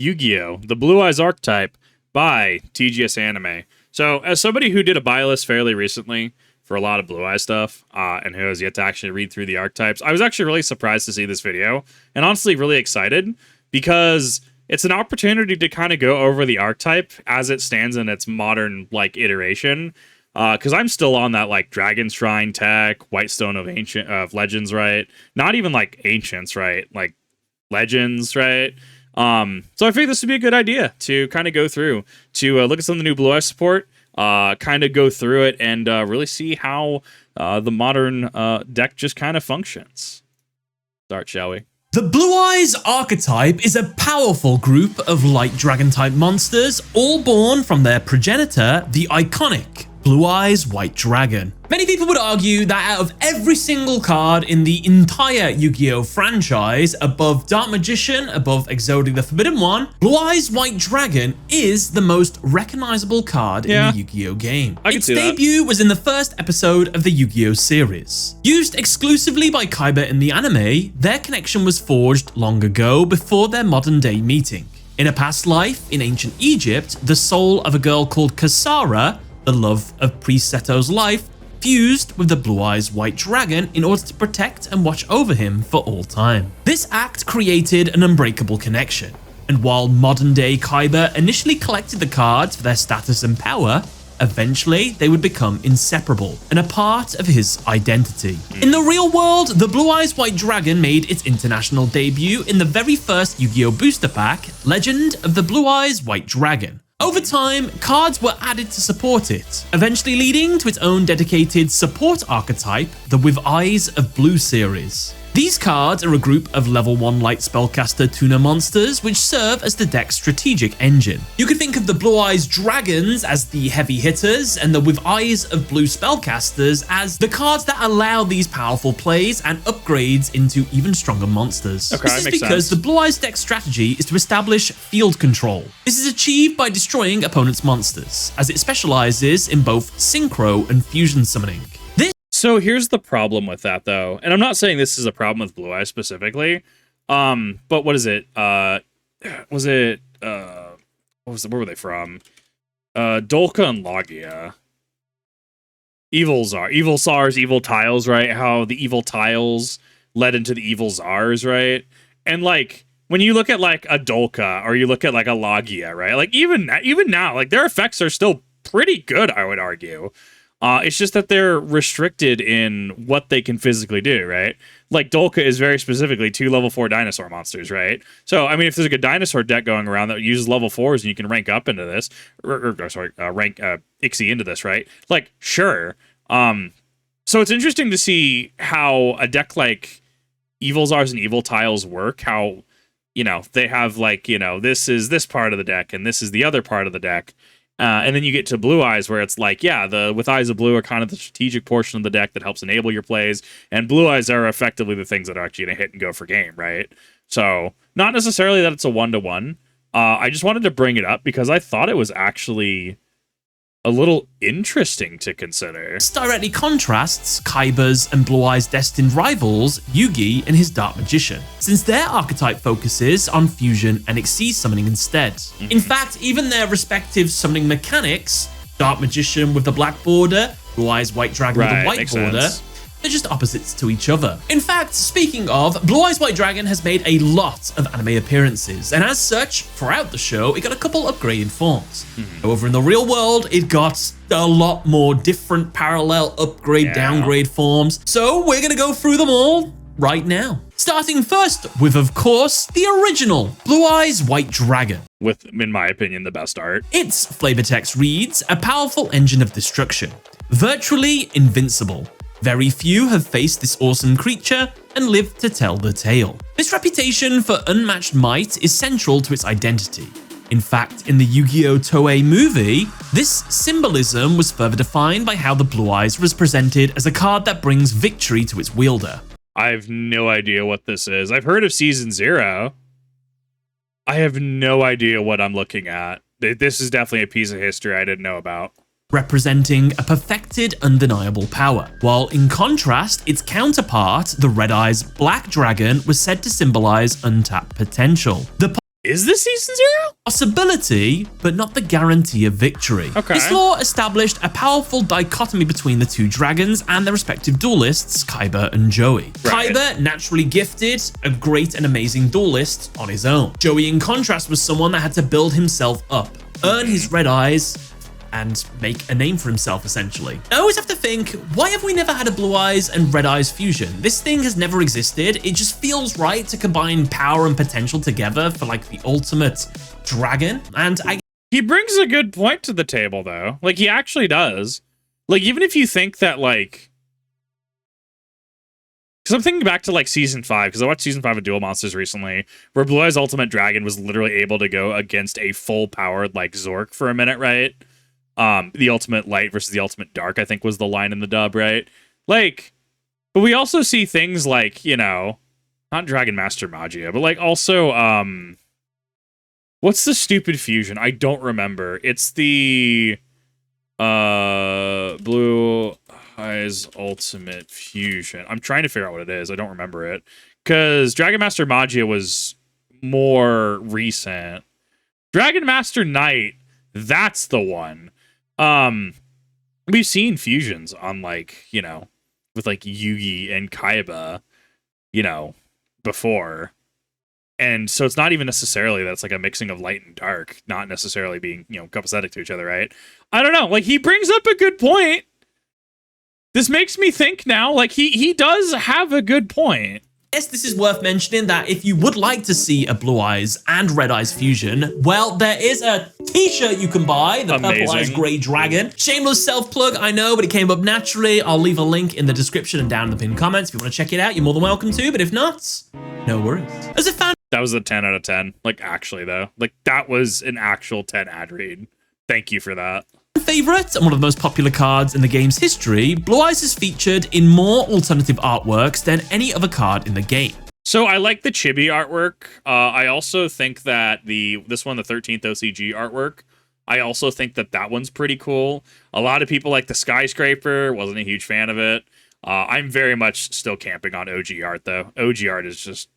Yu-Gi-Oh! The Blue Eyes Archetype by TGS Anime. So, as somebody who did a buy list fairly recently for a lot of Blue Eye stuff, and who has yet to actually read through the archetypes, I was actually really surprised to see this video, and honestly really excited, because it's an opportunity to kind of go over the archetype as it stands in its modern, like, iteration. Because I'm still on that, like, Dragon Shrine tech, Whitestone of Legends, right? Not even, like, Ancients, right? Like, Legends, right? So I figured this would be a good idea to kind of go through, to look at some of the new Blue Eye support, kind of go through it, and really see how the modern deck just kind of functions. Start, shall we? The Blue Eyes Archetype is a powerful group of light dragon-type monsters, all born from their progenitor, the iconic Blue Eyes White Dragon. Many people would argue that out of every single card in the entire Yu-Gi-Oh franchise, above Dark Magician, above Exodia the Forbidden One, Blue Eyes White Dragon is the most recognizable card in the Yu-Gi-Oh game. Its debut was in the first episode of the Yu-Gi-Oh series. Used exclusively by Kaiba in the anime, their connection was forged long ago before their modern day meeting. In a past life in ancient Egypt, the soul of a girl called Kasara, the love of Priest Seto's life, fused with the Blue Eyes White Dragon in order to protect and watch over him for all time. This act created an unbreakable connection, and while modern-day Kaiba initially collected the cards for their status and power, eventually they would become inseparable and a part of his identity. In the real world, the Blue Eyes White Dragon made its international debut in the very first Yu-Gi-Oh booster pack, Legend of the Blue Eyes White Dragon. Over time, cards were added to support it, eventually leading to its own dedicated support archetype, the With Eyes of Blue series. These cards are a group of level 1 light spellcaster tuner monsters which serve as the deck's strategic engine. You could think of the Blue Eyes Dragons as the heavy hitters and the With Eyes of Blue spellcasters as the cards that allow these powerful plays and upgrades into even stronger monsters. This is because the Blue Eyes deck strategy is to establish field control. This is achieved by destroying opponents' monsters, as it specializes in both synchro and fusion summoning. So here's the problem with that, though, and I'm not saying this is a problem with Blue Eyes specifically, but what is it? Where were they from? Dolka and Logia. Evil Czars, evil tiles, right? How the evil tiles led into the evil Czars, right? And like when you look at like a Dolka or you look at like a Logia, right? Like even now, like their effects are still pretty good, I would argue. It's just that they're restricted in what they can physically do, right? Like Dolka is very specifically 2 level 4 dinosaur monsters, right? So, I mean, if there's like a dinosaur deck going around that uses level 4s and you can rank up into this, rank Ixie into this, right? Like, sure. So it's interesting to see how a deck like Evil Czars and Evil Tiles work, how, you know, they have like, you know, this is this part of the deck and this is the other part of the deck. And then you get to Blue Eyes where it's like, yeah, the With Eyes of Blue are kind of the strategic portion of the deck that helps enable your plays, and Blue Eyes are effectively the things that are actually going to hit and go for game, right? So not necessarily that it's a one-to-one. I just wanted to bring it up because I thought it was actually a little interesting to consider. This directly contrasts Kaiba's and Blue Eyes' destined rivals, Yu-Gi and his Dark Magician, since their archetype focuses on fusion and Xyz summoning instead. In fact, even their respective summoning mechanics, Dark Magician with the black border, Blue Eyes White Dragon with the white border, they're just opposites to each other. In fact, speaking of, Blue Eyes White Dragon has made a lot of anime appearances, and as such, throughout the show, it got a couple upgraded forms. However, in the real world, it got a lot more different parallel upgrade, downgrade forms, so we're gonna go through them all right now. Starting first with, of course, the original Blue Eyes White Dragon. With, in my opinion, the best art. Its flavor text reads, a powerful engine of destruction, virtually invincible. Very few have faced this awesome creature and lived to tell the tale. This reputation for unmatched might is central to its identity. In fact, in the Yu-Gi-Oh! Toei movie, this symbolism was further defined by how the Blue Eyes was presented as a card that brings victory to its wielder. I have no idea what this is. I've heard of Season 0. I have no idea what I'm looking at. This is definitely a piece of history I didn't know about. Representing a perfected, undeniable power, while in contrast, its counterpart, the Red Eyes Black Dragon, was said to symbolize untapped potential. The Is this season 0? Possibility, but not the guarantee of victory. Okay. This lore established a powerful dichotomy between the two dragons and their respective duelists, Kaiba and Joey. Right. Kaiba, naturally gifted, a great and amazing duelist on his own. Joey, in contrast, was someone that had to build himself up, earn his red eyes, and make a name for himself, essentially. I always have to think, why have we never had a Blue Eyes and Red Eyes fusion? This thing has never existed. It just feels right to combine power and potential together for like the ultimate dragon. And He brings a good point to the table, though. Like, he actually does. Like, even if you think that, like... Because I'm thinking back to, like, Season 5, because I watched Season 5 of Duel Monsters recently, where Blue Eyes Ultimate Dragon was literally able to go against a full-powered, like, Zork for a minute, right? The Ultimate Light versus the Ultimate Dark, I think, was the line in the dub, right? Like, but we also see things like, you know, not Dragon Master Magia, but, like, also, what's the stupid fusion? I don't remember. It's the, Blue Eyes Ultimate Fusion. I'm trying to figure out what it is. I don't remember it. Because Dragon Master Magia was more recent. Dragon Master Knight, that's the one. We've seen fusions on, like, you know, with like Yugi and Kaiba, you know, before. And so it's not even necessarily that it's like a mixing of light and dark, not necessarily being, you know, copacetic to each other, right? I don't know. Like, he brings up a good point. This makes me think now, like, he does have a good point. Yes, this is worth mentioning that if you would like to see a Blue Eyes and Red Eyes fusion, well, there is a t-shirt you can buy, the Amazing. Purple Eyes Grey Dragon. Shameless self-plug, I know, but it came up naturally. I'll leave a link in the description and down in the pinned comments. If you want to check it out, you're more than welcome to, but if not, no worries. As a fan... That was a 10 out of 10. Like, actually, though. Like, that was an actual 10 ad read. Thank you for that. favorite and one of the most popular cards in the game's history, Blue Eyes is featured in more alternative artworks than any other card in the game. So I like the chibi artwork. I also think that this one, the 13th OCG artwork, I also think that that one's pretty cool. A lot of people like the skyscraper. Wasn't a huge fan of it. I'm very much still camping on OG art, though. OG art is just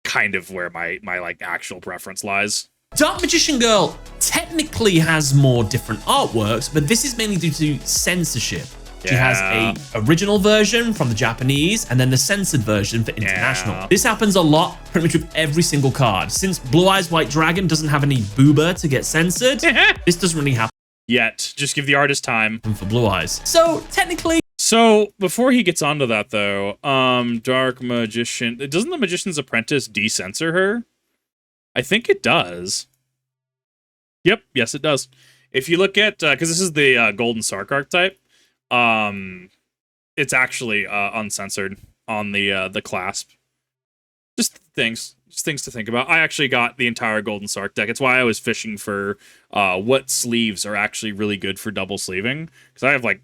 kind of where my like actual preference lies. Dark Magician Girl technically has more different artworks, but this is mainly due to censorship. She has a original version from the Japanese and then the censored version for international. Yeah. This happens a lot pretty much with every single card. Since Blue Eyes White Dragon doesn't have any boober to get censored, this doesn't really happen Yet. Just give the artist time. for Blue Eyes. So technically... So before he gets onto that though, Dark Magician, doesn't the Magician's Apprentice decensor her? I think it does. Yep, yes it does. If you look at, because this is the Golden Sark archetype, it's actually uncensored on the clasp. Just things to think about. I actually got the entire Golden Sark deck. It's why I was fishing for what sleeves are actually really good for double sleeving, because I have like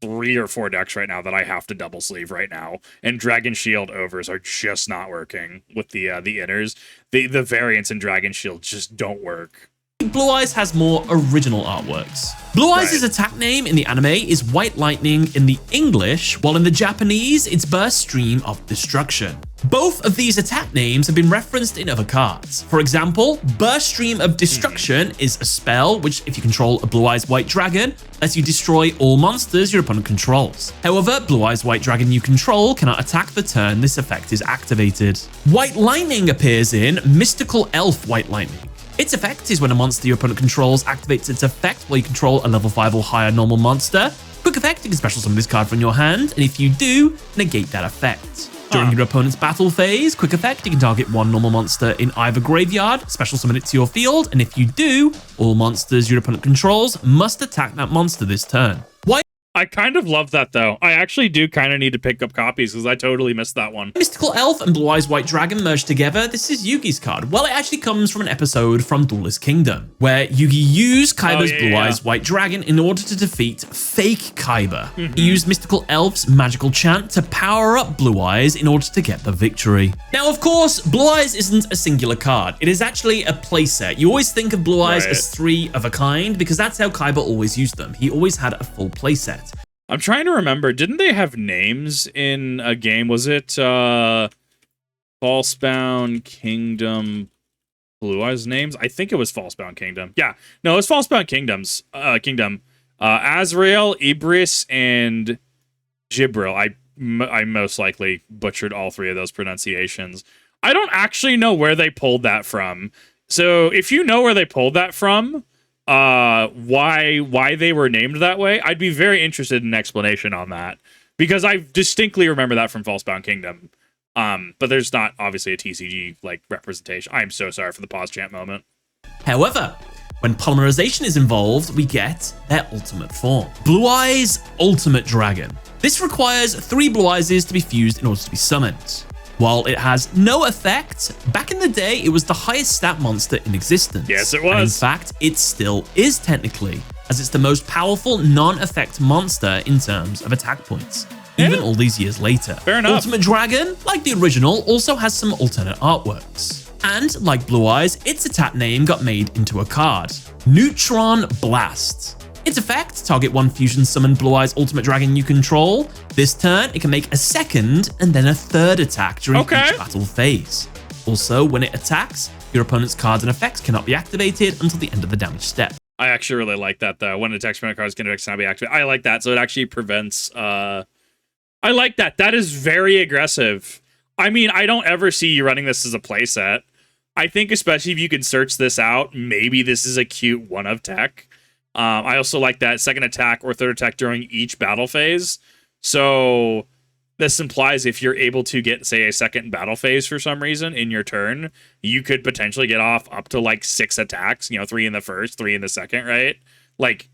3 or 4 decks right now that I have to double sleeve right now, and Dragon Shield overs are just not working with the inners. The variants in Dragon Shield just don't work. Blue Eyes has more original artworks. Blue Eyes' attack name in the anime is White Lightning in the English, while in the Japanese, it's Burst Stream of Destruction. Both of these attack names have been referenced in other cards. For example, Burst Stream of Destruction is a spell which, if you control a Blue Eyes White Dragon, lets you destroy all monsters your opponent controls. However, Blue Eyes White Dragon you control cannot attack the turn this effect is activated. White Lightning appears in Mystical Elf White Lightning. Its effect is when a monster your opponent controls activates its effect while you control a level 5 or higher normal monster. Quick effect, you can special summon this card from your hand, and if you do, negate that effect. During your opponent's battle phase, quick effect, you can target one normal monster in either graveyard, special summon it to your field, and if you do, all monsters your opponent controls must attack that monster this turn. Why? I kind of love that, though. I actually do kind of need to pick up copies, because I totally missed that one. Mystical Elf and Blue Eyes White Dragon merged together. This is Yugi's card. Well, it actually comes from an episode from Duelist Kingdom, where Yugi used Kaiba's Blue Eyes White Dragon in order to defeat fake Kaiba. He used Mystical Elf's magical chant to power up Blue Eyes in order to get the victory. Now, of course, Blue Eyes isn't a singular card. It is actually a playset. You always think of Blue Eyes as 3 of a kind, because that's how Kaiba always used them. He always had a full playset. I'm trying to remember. Didn't they have names in a game? Was it Falsebound Kingdom Blue Eyes names. I think it was Falsebound Kingdom. Yeah, no, it was Falsebound Kingdom. Azrael, Ibris, and Gibril. I most likely butchered all three of those pronunciations. I don't actually know where they pulled that from. So if you know where they pulled that from, why they were named that way, I'd be very interested in an explanation on that, because I distinctly remember that from Falsebound Kingdom. But there's not obviously a TCG like representation. I'm so sorry for the pause chant moment. However, when polymerization is involved, we get their ultimate form. Blue Eyes Ultimate Dragon. This requires 3 Blue Eyes to be fused in order to be summoned. While it has no effect, back in the day, it was the highest stat monster in existence. Yes, it was. And in fact, it still is technically, as it's the most powerful non-effect monster in terms of attack points, even all these years later. Fair enough. Ultimate Dragon, like the original, also has some alternate artworks. And like Blue Eyes, its attack name got made into a card, Neutron Blast. Its effect, target one fusion summon Blue Eyes Ultimate Dragon you control. This turn, it can make a second and then a third attack during each battle phase. Also, when it attacks, your opponent's cards and effects cannot be activated until the end of the damage step. I actually really like that, though. When attacks from cards can cannot be activated. I like that, so it actually prevents... I like that. That is very aggressive. I mean, I don't ever see you running this as a playset. I think especially if you can search this out, maybe this is a cute one of tech. I also like that second attack or third attack during each battle phase. So this implies if you're able to get, say, a second battle phase for some reason in your turn, you could potentially get off up to like 6 attacks, 3 in the first, 3 in the second, right? Like,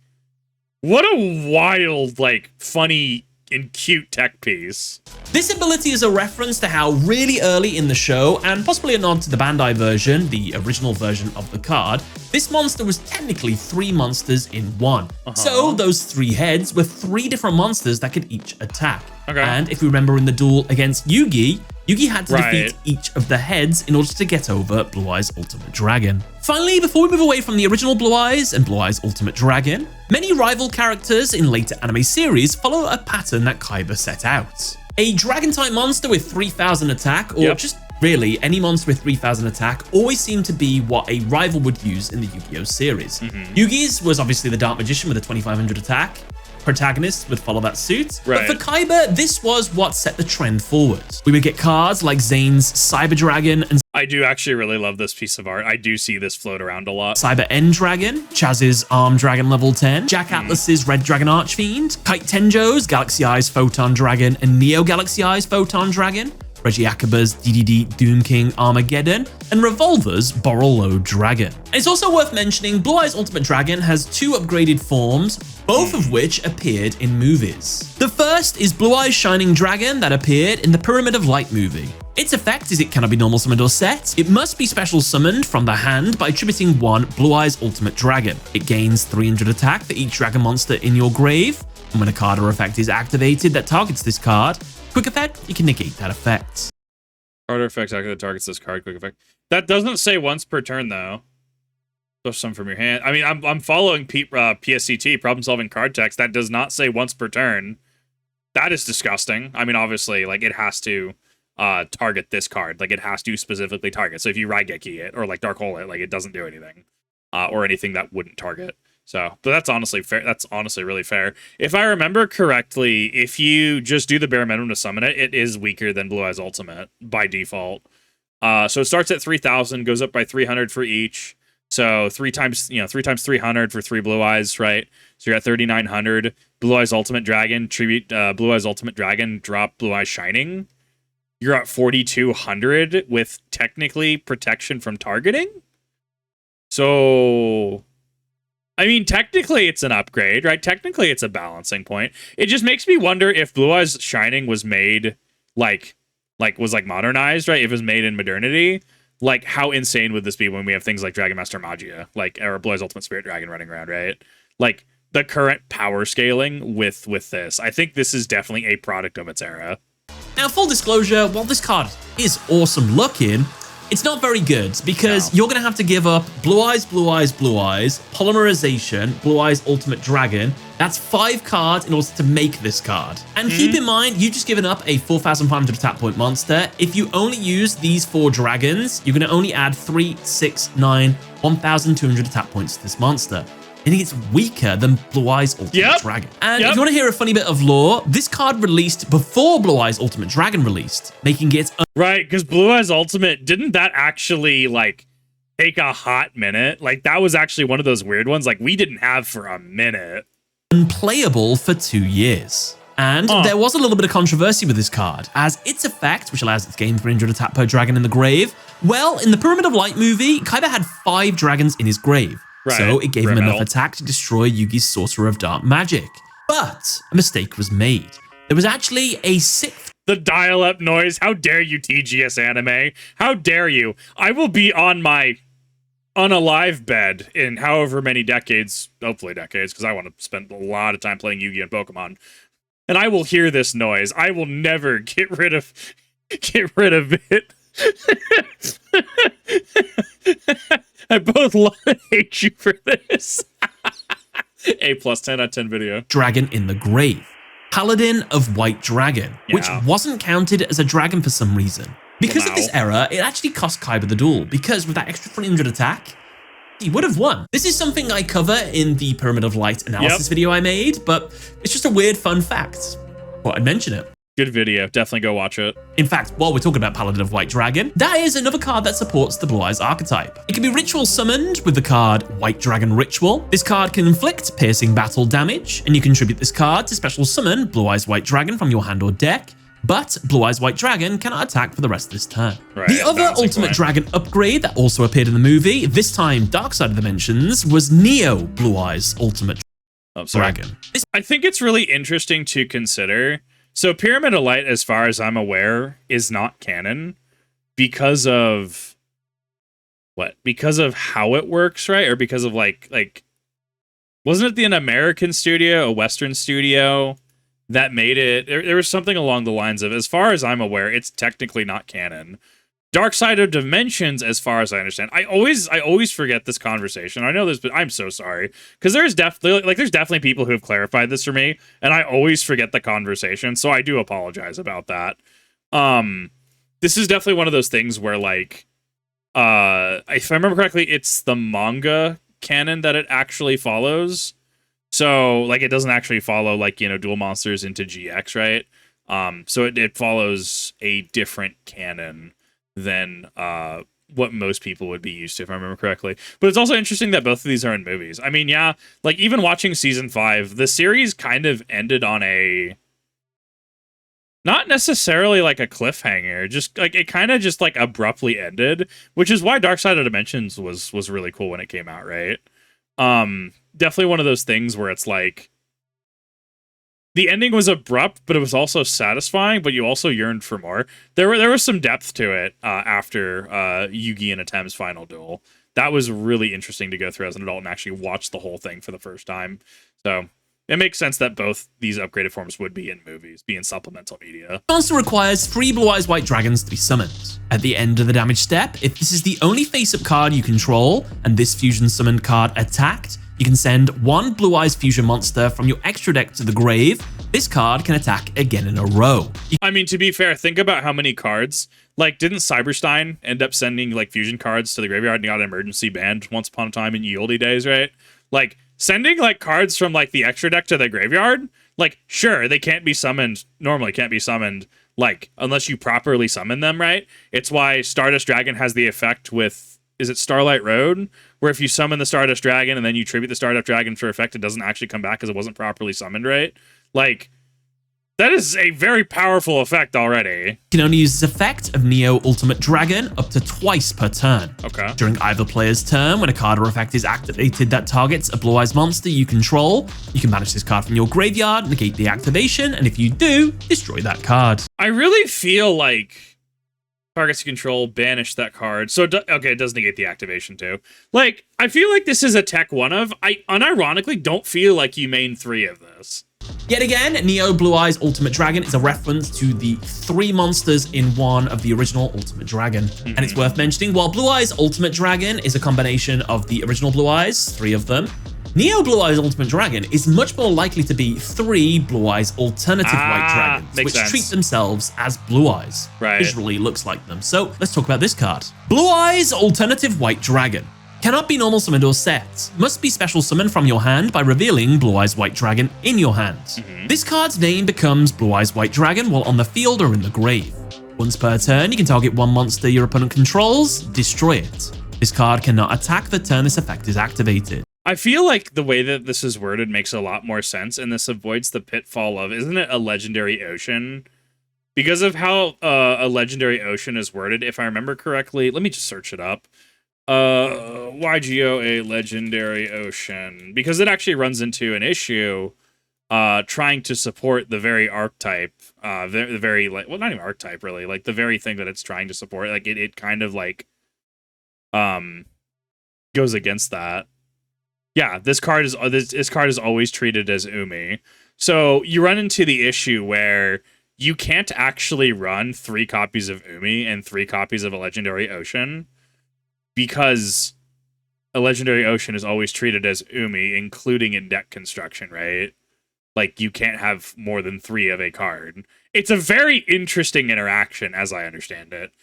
what a wild, like, funny and cute tech piece. This ability is a reference to how really early in the show, and possibly a nod to the Bandai version, the original version of the card, this monster was technically 3 monsters in one. So those 3 heads were 3 different monsters that could each attack. And if we remember in the duel against Yu-GiOh, Yu-GiOh had to defeat each of the heads in order to get over Blue Eyes Ultimate Dragon. Finally, before we move away from the original Blue Eyes and Blue Eyes Ultimate Dragon, many rival characters in later anime series follow a pattern that Kaiba set out. A dragon-type monster with 3000 attack, or just really any monster with 3000 attack, always seemed to be what a rival would use in the Yu-Gi-Oh series. Yugi's was obviously the Dark Magician with a 2500 attack. Protagonists would follow that suit. But for Kaiba, this was what set the trend forward. We would get cards like Zane's Cyber Dragon and I do actually really love this piece of art. I do see this float around a lot. Cyber End Dragon, Chaz's Arm Dragon level 10, Jack Atlas's Red Dragon Archfiend, Kite Tenjo's Galaxy Eyes Photon Dragon and Neo Galaxy Eyes Photon Dragon, Reggie Akaba's DDD Doom King Armageddon, and Revolver's Borrello Dragon. And it's also worth mentioning Blue Eyes Ultimate Dragon has 2 upgraded forms, both of which appeared in movies. The first is Blue Eyes Shining Dragon that appeared in the Pyramid of Light movie. Its effect is it cannot be normal summoned or set. It must be special summoned from the hand by attributing 1 Blue Eyes Ultimate Dragon. It gains 300 attack for each dragon monster in your grave, and when a card or effect is activated that targets this card, quick effect, you can negate that effect. Card or effect activated that targets this card, quick effect. That doesn't say once per turn, though. Push some from your hand. I mean, I'm following PSCT, problem solving card text. That does not say once per turn. That is disgusting. I mean, obviously, like, it has to target this card. Like, it has to specifically target. So if you Raigeki it or like Dark Hole it, like, it doesn't do anything. Or anything that wouldn't target. So, but that's honestly fair. That's honestly really fair. If I remember correctly, if you just do the bare minimum to summon it, it is weaker than Blue Eyes Ultimate by default. So it starts at 3000, goes up by 300 for each. So 3 times 300 for 3 Blue Eyes, right? So you're at 3900. Blue Eyes Ultimate Dragon, tribute Blue Eyes Ultimate Dragon, drop Blue Eyes Shining. You're at 4200 with technically protection from targeting. So, I mean, technically it's an upgrade, right? Technically it's a balancing point. It just makes me wonder if Blue Eyes Shining was made was modernized, right? If it was made in modernity, like how insane would this be when we have things like Dragon Master Magia, like or Blue Eyes Ultimate Spirit Dragon running around, right? Like the current power scaling with this. I think this is definitely a product of its era. Now, full disclosure, while this card is awesome looking, it's not very good because you're going to have to give up Blue Eyes, Blue Eyes, Blue Eyes, Polymerization, Blue Eyes Ultimate Dragon, That's 5 cards in order to make this card. And keep in mind, you've just given up a 4,500 attack point monster. If you only use these 4 dragons, you're going to only add 3, 6, 9, 1,200 attack points to this monster. And it's weaker than Blue Eyes Ultimate Dragon. And if you want to hear a funny bit of lore, this card released before Blue Eyes Ultimate Dragon released, making it... Right, because Blue Eyes Ultimate, didn't that actually, like, take a hot minute? Like, that was actually one of those weird ones, like, we didn't have for a minute. Unplayable for 2 years. And there was a little bit of controversy with this card, as its effect, which allows it to gain 300 attack per dragon in the grave, well, in the Pyramid of Light movie, Kaiba had 5 dragons in his grave. Right. So it gave him enough attack to destroy Yugi's Sorcerer of Dark Magic. But a mistake was made. There was actually a 6th. The dial-up noise. How dare you, TGS Anime? How dare you? I will be on my unalive bed in however many decades, hopefully decades, because I want to spend a lot of time playing Yu-Gi-Oh! And Pokemon. And I will hear this noise. I will never get rid of it. I both love and hate you for this. A plus 10 out of 10 video. Dragon in the grave. Paladin of White Dragon, which wasn't counted as a dragon for some reason. Because of this error, it actually cost Kaiba the duel, because with that extra 300 attack, he would have won. This is something I cover in the Pyramid of Light analysis video I made, but it's just a weird fun fact. Thought I'd mention it. Good video. Definitely go watch it. In fact, while we're talking about Paladin of White Dragon, that is another card that supports the Blue Eyes archetype. It can be ritual summoned with the card White Dragon Ritual. This card can inflict piercing battle damage, and you contribute this card to special summon Blue Eyes White Dragon from your hand or deck. But Blue Eyes White Dragon cannot attack for the rest of this turn. Right, the other Ultimate Dragon upgrade that also appeared in the movie, this time Dark Side of the Dimensions, was Neo Blue Eyes Ultimate Dragon. I think it's really interesting to consider. So Pyramid of Light, as far as I'm aware, is not canon because of what? Because of how it works, right? Or because of like wasn't it an American studio, a Western studio that made it? There was something along the lines of, as far as I'm aware, it's technically not canon. Dark Side of Dimensions, as far as I understand, I always forget this conversation. I know this, but I'm so sorry, because there's definitely people who have clarified this for me, and I always forget the conversation. So I do apologize about that. This is definitely one of those things where, like, if I remember correctly, it's the manga canon that it actually follows. So, like, it doesn't actually follow, like, you know, Duel Monsters into GX, right? So it follows a different canon than what most people would be used to, if I remember correctly. But it's also interesting that both of these are in movies. I mean, yeah, like, even watching season 5, the series kind of ended on a, not necessarily like a cliffhanger, just like, it kind of just like abruptly ended, which is why Dark Side of Dimensions was really cool when it came out, right? Definitely one of those things where it's like, the ending was abrupt, but it was also satisfying, but you also yearned for more. There was some depth to it after Yugi and Atem's final duel. That was really interesting to go through as an adult and actually watch the whole thing for the first time. So it makes sense that both these upgraded forms would be in movies, be in supplemental media. Monster requires 3 Blue Eyes White Dragons to be summoned. At the end of the damage step, if this is the only face-up card you control, and this fusion summoned card attacked, you can send 1 Blue Eyes fusion monster from your extra deck to the grave. This card can attack again in a row. I mean, to be fair, think about how many cards. Like, didn't Cyberstein end up sending, like, fusion cards to the graveyard and got an emergency banned once upon a time in Yieldy days, right? Like, sending, like, cards from, like, the extra deck to the graveyard, like, sure, they can't be summoned, normally can't be summoned, like, unless you properly summon them, right? It's why Stardust Dragon has the effect with, is it Starlight Road? Where if you summon the Stardust Dragon and then you tribute the Stardust Dragon for effect, it doesn't actually come back because it wasn't properly summoned, right? Like, that is a very powerful effect already. You can only use this effect of Neo Ultimate Dragon up to twice per turn. Okay. During either player's turn, when a card or effect is activated that targets a Blue Eyes monster you control, you can banish this card from your graveyard, negate the activation, and if you do, destroy that card. I really feel like targets you control, banish that card. So, okay, it does negate the activation too. Like, I feel like this is a tech one of. I unironically don't feel like you main 3 of this. Yet again, Neo Blue Eyes Ultimate Dragon is a reference to the 3 monsters in one of the original Ultimate Dragon. And it's worth mentioning, while Blue Eyes Ultimate Dragon is a combination of the original Blue Eyes, 3 of them, Neo Blue Eyes Ultimate Dragon is much more likely to be 3 Blue Eyes alternative white dragons, which treat themselves as Blue Eyes. Right. Visually looks like them. So let's talk about this card. Blue Eyes Alternative White Dragon. Cannot be normal summoned or set. Must be special summoned from your hand by revealing Blue Eyes White Dragon in your hand. This card's name becomes Blue Eyes White Dragon while on the field or in the grave. Once per turn, you can target one monster your opponent controls, destroy it. This card cannot attack the turn this effect is activated. I feel like the way that this is worded makes a lot more sense, and this avoids the pitfall of, isn't it a legendary ocean? Because of how a legendary ocean is worded, if I remember correctly, let me just search it up. Yu-GiOh, a legendary ocean, because it actually runs into an issue trying to support the very archetype, the very, like, well, not even archetype really, like the very thing that it's trying to support. Like it kind of like goes against that. Yeah, this card is always treated as Umi. So you run into the issue where you can't actually run 3 copies of Umi and 3 copies of a legendary ocean, because a legendary ocean is always treated as Umi, including in deck construction, right? Like, you can't have more than 3 of a card. It's a very interesting interaction, as I understand it.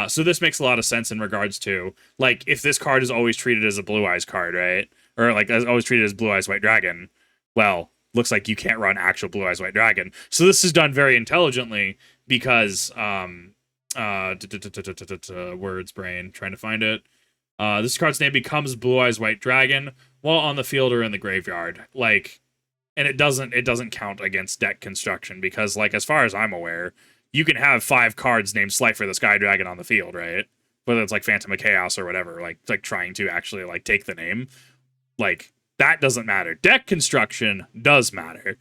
So this makes a lot of sense in regards to, like, if this card is always treated as a Blue Eyes card, right? Or, like, as always treated as Blue Eyes White Dragon, well, looks like you can't run actual Blue Eyes White Dragon. So this is done very intelligently because, words brain, trying to find it. This card's name becomes Blue Eyes White Dragon while on the field or in the graveyard. Like, and it doesn't count against deck construction because, like, as far as I'm aware, you can have 5 cards named Slifer the Sky Dragon on the field, right? Whether it's like Phantom of Chaos or whatever, like trying to actually like take the name. Like, that doesn't matter. Deck construction does matter.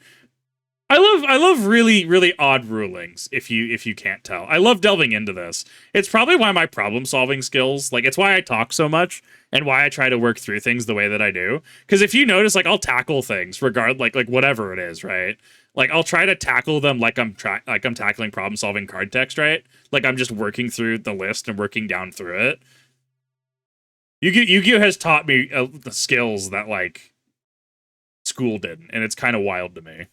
I love really, really odd rulings, if you can't tell. I love delving into this. It's probably why my problem-solving skills, like, it's why I talk so much and why I try to work through things the way that I do. Because if you notice, like, I'll tackle things like whatever it is, right? Like, I'll try to tackle them like I'm tackling problem-solving card text, right? Like, I'm just working through the list and working down through it. Yu-Gi-Oh has taught me the skills that, like, school didn't, and it's kind of wild to me.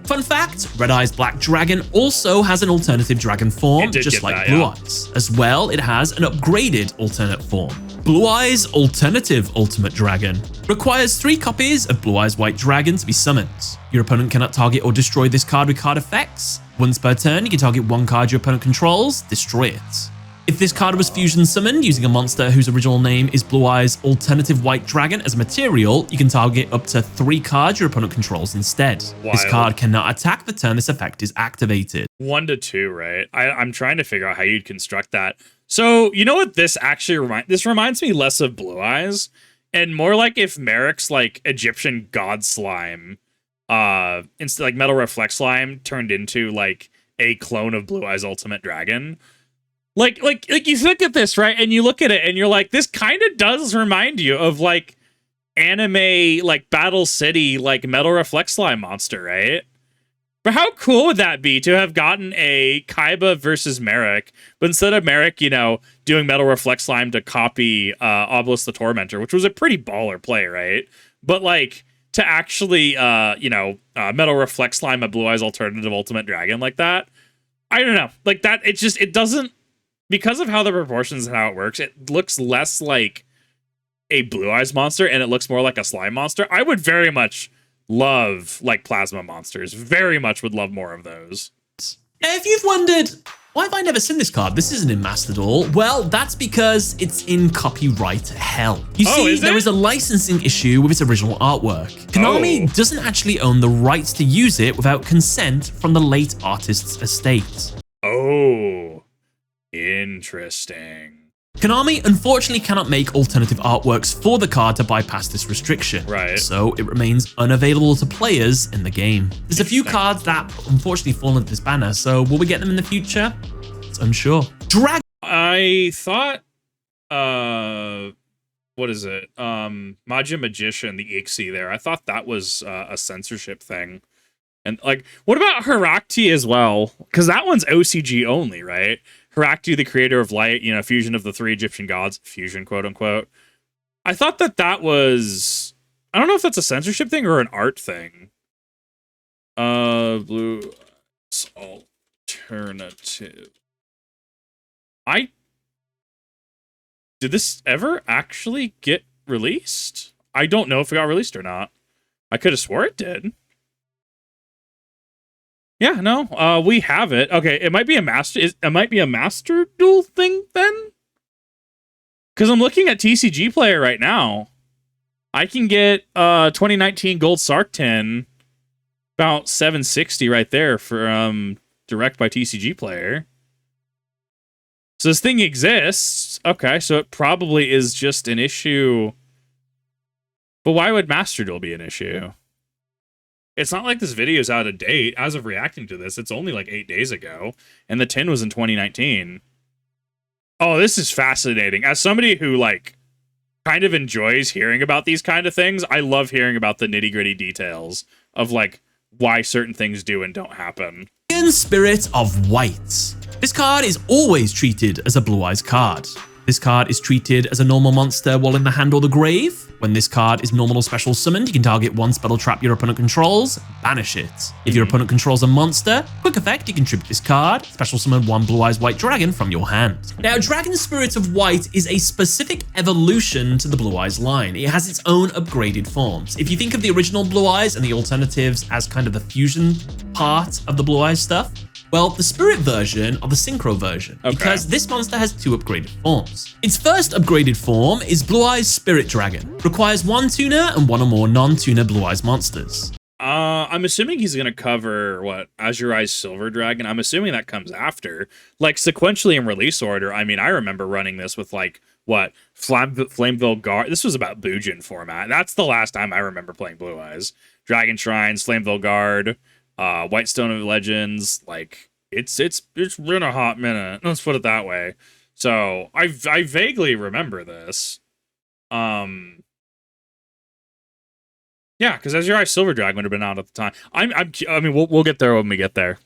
Fun fact, Red Eyes Black Dragon also has an alternative dragon form, just like Blue Eyes. As well, it has an upgraded alternate form. Blue Eyes Alternative Ultimate Dragon requires 3 copies of Blue Eyes White Dragon to be summoned. Your opponent cannot target or destroy this card with card effects. Once per turn, you can target 1 card your opponent controls, destroy it. If this card was fusion summoned using a monster whose original name is Blue Eyes Alternative White Dragon as a material, you can target up to 3 cards your opponent controls instead. Wild. This card cannot attack the turn this effect is activated. 1 to 2, right? I'm trying to figure out how you'd construct that. So, you know what this actually reminds me less of Blue Eyes and more like if Merrick's like Egyptian god slime, instead like Metal Reflect slime turned into like a clone of Blue Eyes Ultimate Dragon. Like you look at this, right? And you look at it and you're like, this kind of does remind you of like anime, like Battle City, like Metal Reflect slime monster, right? But how cool would that be to have gotten a Kaiba versus Merrick, but instead of Merrick, you know, doing Metal Reflect slime to copy Obelisk the Tormentor, which was a pretty baller play, right? But like to actually, Metal Reflect slime a Blue Eyes Alternative Ultimate Dragon like that, I don't know. Like that, it doesn't, because of how the proportions and how it works, it looks less like a Blue Eyes monster and it looks more like a slime monster. I would very much love like plasma monsters. Very much would love more of those. If you've wondered, why have I never seen this card? This isn't in Mastodol. Well, that's because it's in copyright hell. You see, there is a licensing issue with its original artwork. Konami doesn't actually own the rights to use it without consent from the late artist's estate. Oh. Interesting. Konami unfortunately cannot make alternative artworks for the card to bypass this restriction. Right. So it remains unavailable to players in the game. There's a few cards that unfortunately fall under this banner, so will we get them in the future? It's unsure. I thought, what is it? Magia Magician, the Ixie there. I thought that was a censorship thing. And like, what about Herakti as well? Because that one's OCG only, right? Herakti, the creator of light, you know, fusion of the 3 Egyptian gods, fusion, quote unquote. I thought that was I don't know if that's a censorship thing or an art thing. Blue alternative. Did this ever actually get released? I don't know if it got released or not. I could have swore it did. Yeah, no. We have it. Okay, it might be a master. It might be a master duel thing then. Because I'm looking at TCG Player right now. I can get 2019 Gold Sark 10 about 760 right there for direct by TCG Player. So this thing exists. Okay, so it probably is just an issue. But why would Master Duel be an issue? It's not like this video is out of date. As of reacting to this, it's only like 8 days ago. And the 10 was in 2019. Oh, this is fascinating. As somebody who, like, kind of enjoys hearing about these kind of things, I love hearing about the nitty-gritty details of, like, why certain things do and don't happen. Spirit of White. This card is always treated as a Blue Eyes card. This card is treated as a normal monster while in the hand or the grave. When this card is normal or special summoned, you can target one spell or trap your opponent controls, banish it. If your opponent controls a monster, quick effect, you can tribute this card, special summon one Blue Eyes White Dragon from your hand. Now, Dragon Spirit of White is a specific evolution to the Blue Eyes line. It has its own upgraded forms. If you think of the original Blue Eyes and the alternatives as kind of the fusion part of the Blue Eyes stuff, well, the Spirit version or the Synchro version, because this monster has two upgraded forms. Its first upgraded form is Blue Eyes Spirit Dragon. Requires one tuner and one or more non-tuner Blue Eyes monsters. I'm assuming he's going to cover, what, Azure Eyes Silver Dragon? I'm assuming that comes after. Like, sequentially in release order, I mean, I remember running this with, like, what, Flameville Guard? This was about Bujin format. That's the last time I remember playing Blue Eyes. Dragon Shrines, Flameville Guard, Whitestone of Legends, like, it's been a hot minute. Let's put it that way. So, I vaguely remember this. Yeah, because Azure Eye Silver Dragon would have been out at the time. I mean, we'll get there when we get there.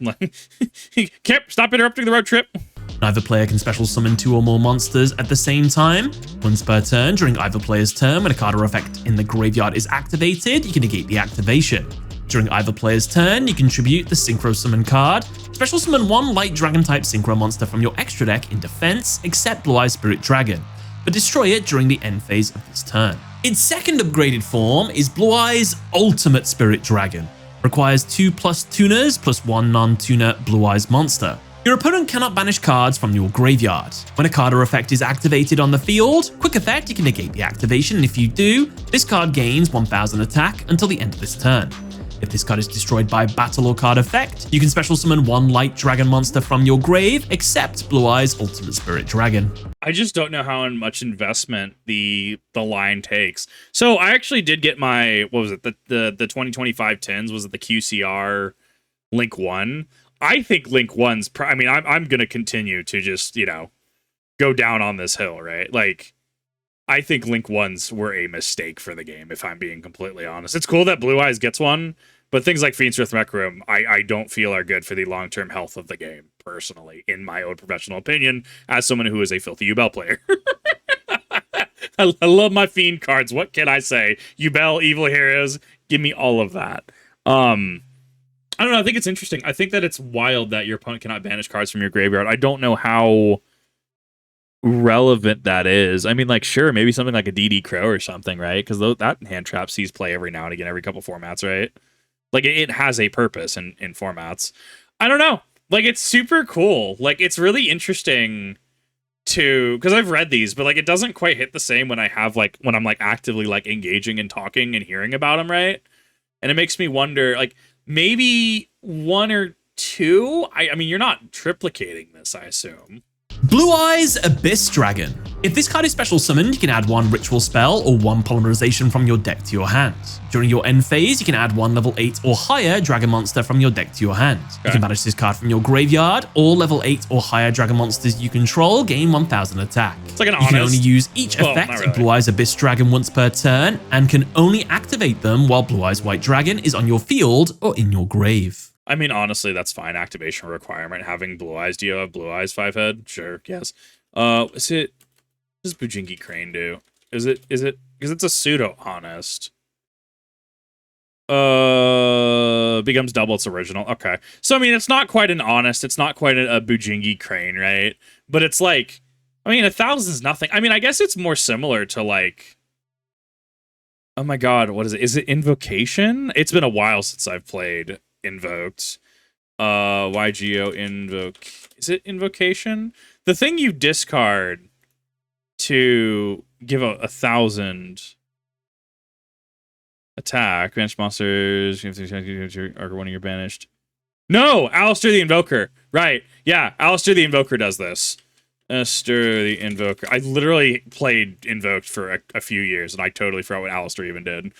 Kip, stop interrupting the road trip. Either player can special summon two or more monsters at the same time. Once per turn, during either player's turn, when a card or effect in the graveyard is activated, you can negate the activation. During either player's turn, you contribute the Synchro Summon card. Special summon one Light Dragon type Synchro monster from your extra deck in defense, except Blue Eyes Spirit Dragon, but destroy it during the end phase of this turn. Its second upgraded form is Blue Eyes Ultimate Spirit Dragon. Requires 2+ tuners plus one non-tuner Blue Eyes monster. Your opponent cannot banish cards from your graveyard. When a card or effect is activated on the field, quick effect, you can negate the activation, and if you do, this card gains 1000 attack until the end of this turn. If this card is destroyed by battle or card effect, you can special summon one Light Dragon monster from your grave, except Blue Eyes Ultimate Spirit Dragon. I just don't know how much investment the line takes. So I actually did get my, what was it, the 2025 10s, was it the QCR Link 1? I think Link 1's, I mean, I'm going to continue to just, you know, go down on this hill, right? Like, I think Link 1s were a mistake for the game, if I'm being completely honest. It's cool that Blue Eyes gets one, but things like Fiend's Rhythm Rec Room, I don't feel are good for the long-term health of the game, personally, in my own professional opinion, as someone who is a filthy Yubel player. I love my Fiend cards. What can I say? Yubel, Evil Heroes, give me all of that. I don't know, I think it's interesting. I think that it's wild that your opponent cannot banish cards from your graveyard. I don't know how relevant that is. I mean, like, sure, maybe something like a DD Crow or something, right? Because that hand trap sees play every now and again, every couple formats, right? Like, it has a purpose in formats. I don't know. Like, it's super cool. Like, it's really interesting to, because I've read these, but, like, it doesn't quite hit the same when I have, like, when I'm, like, actively, like, engaging and talking and hearing about them, right? And it makes me wonder, like, maybe one or two? I mean, you're not triplicating this, I assume. Blue Eyes Abyss Dragon. If this card is special summoned, you can add one ritual spell or one polymerization from your deck to your hand. During your end phase, you can add one level 8 or higher dragon monster from your deck to your hand. You can banish this card from your graveyard. All level 8 or higher dragon monsters you control gain 1000 attack. It's like an You can only use each effect of Blue Eyes Abyss Dragon once per turn and can only activate them while Blue Eyes White Dragon is on your field or in your grave. I mean, honestly, that's fine. Activation requirement. Having Blue Eyes. Do you have Blue Eyes 5-head? Sure, yes. Is it... What does Bujinki Crane do? Is it... Because it's a pseudo-honest. Becomes double its original. Okay. So, I mean, it's not quite an honest, it's not quite a Bujingi crane, right? But it's like, I mean, 1,000 is nothing. I mean, I guess it's more similar to like, oh my god, what is it? Is it Invocation? It's been a while since I've played Invoked. Yu-GiOh Invoke. Is it Invocation? The thing you discard to give a 1,000 attack. Banished monsters. Or one of your banished. No! Alistair the Invoker. Right. Yeah, Alistair the Invoker does this. Alistair the Invoker. I literally played Invoked for a few years, and I totally forgot what Alistair even did.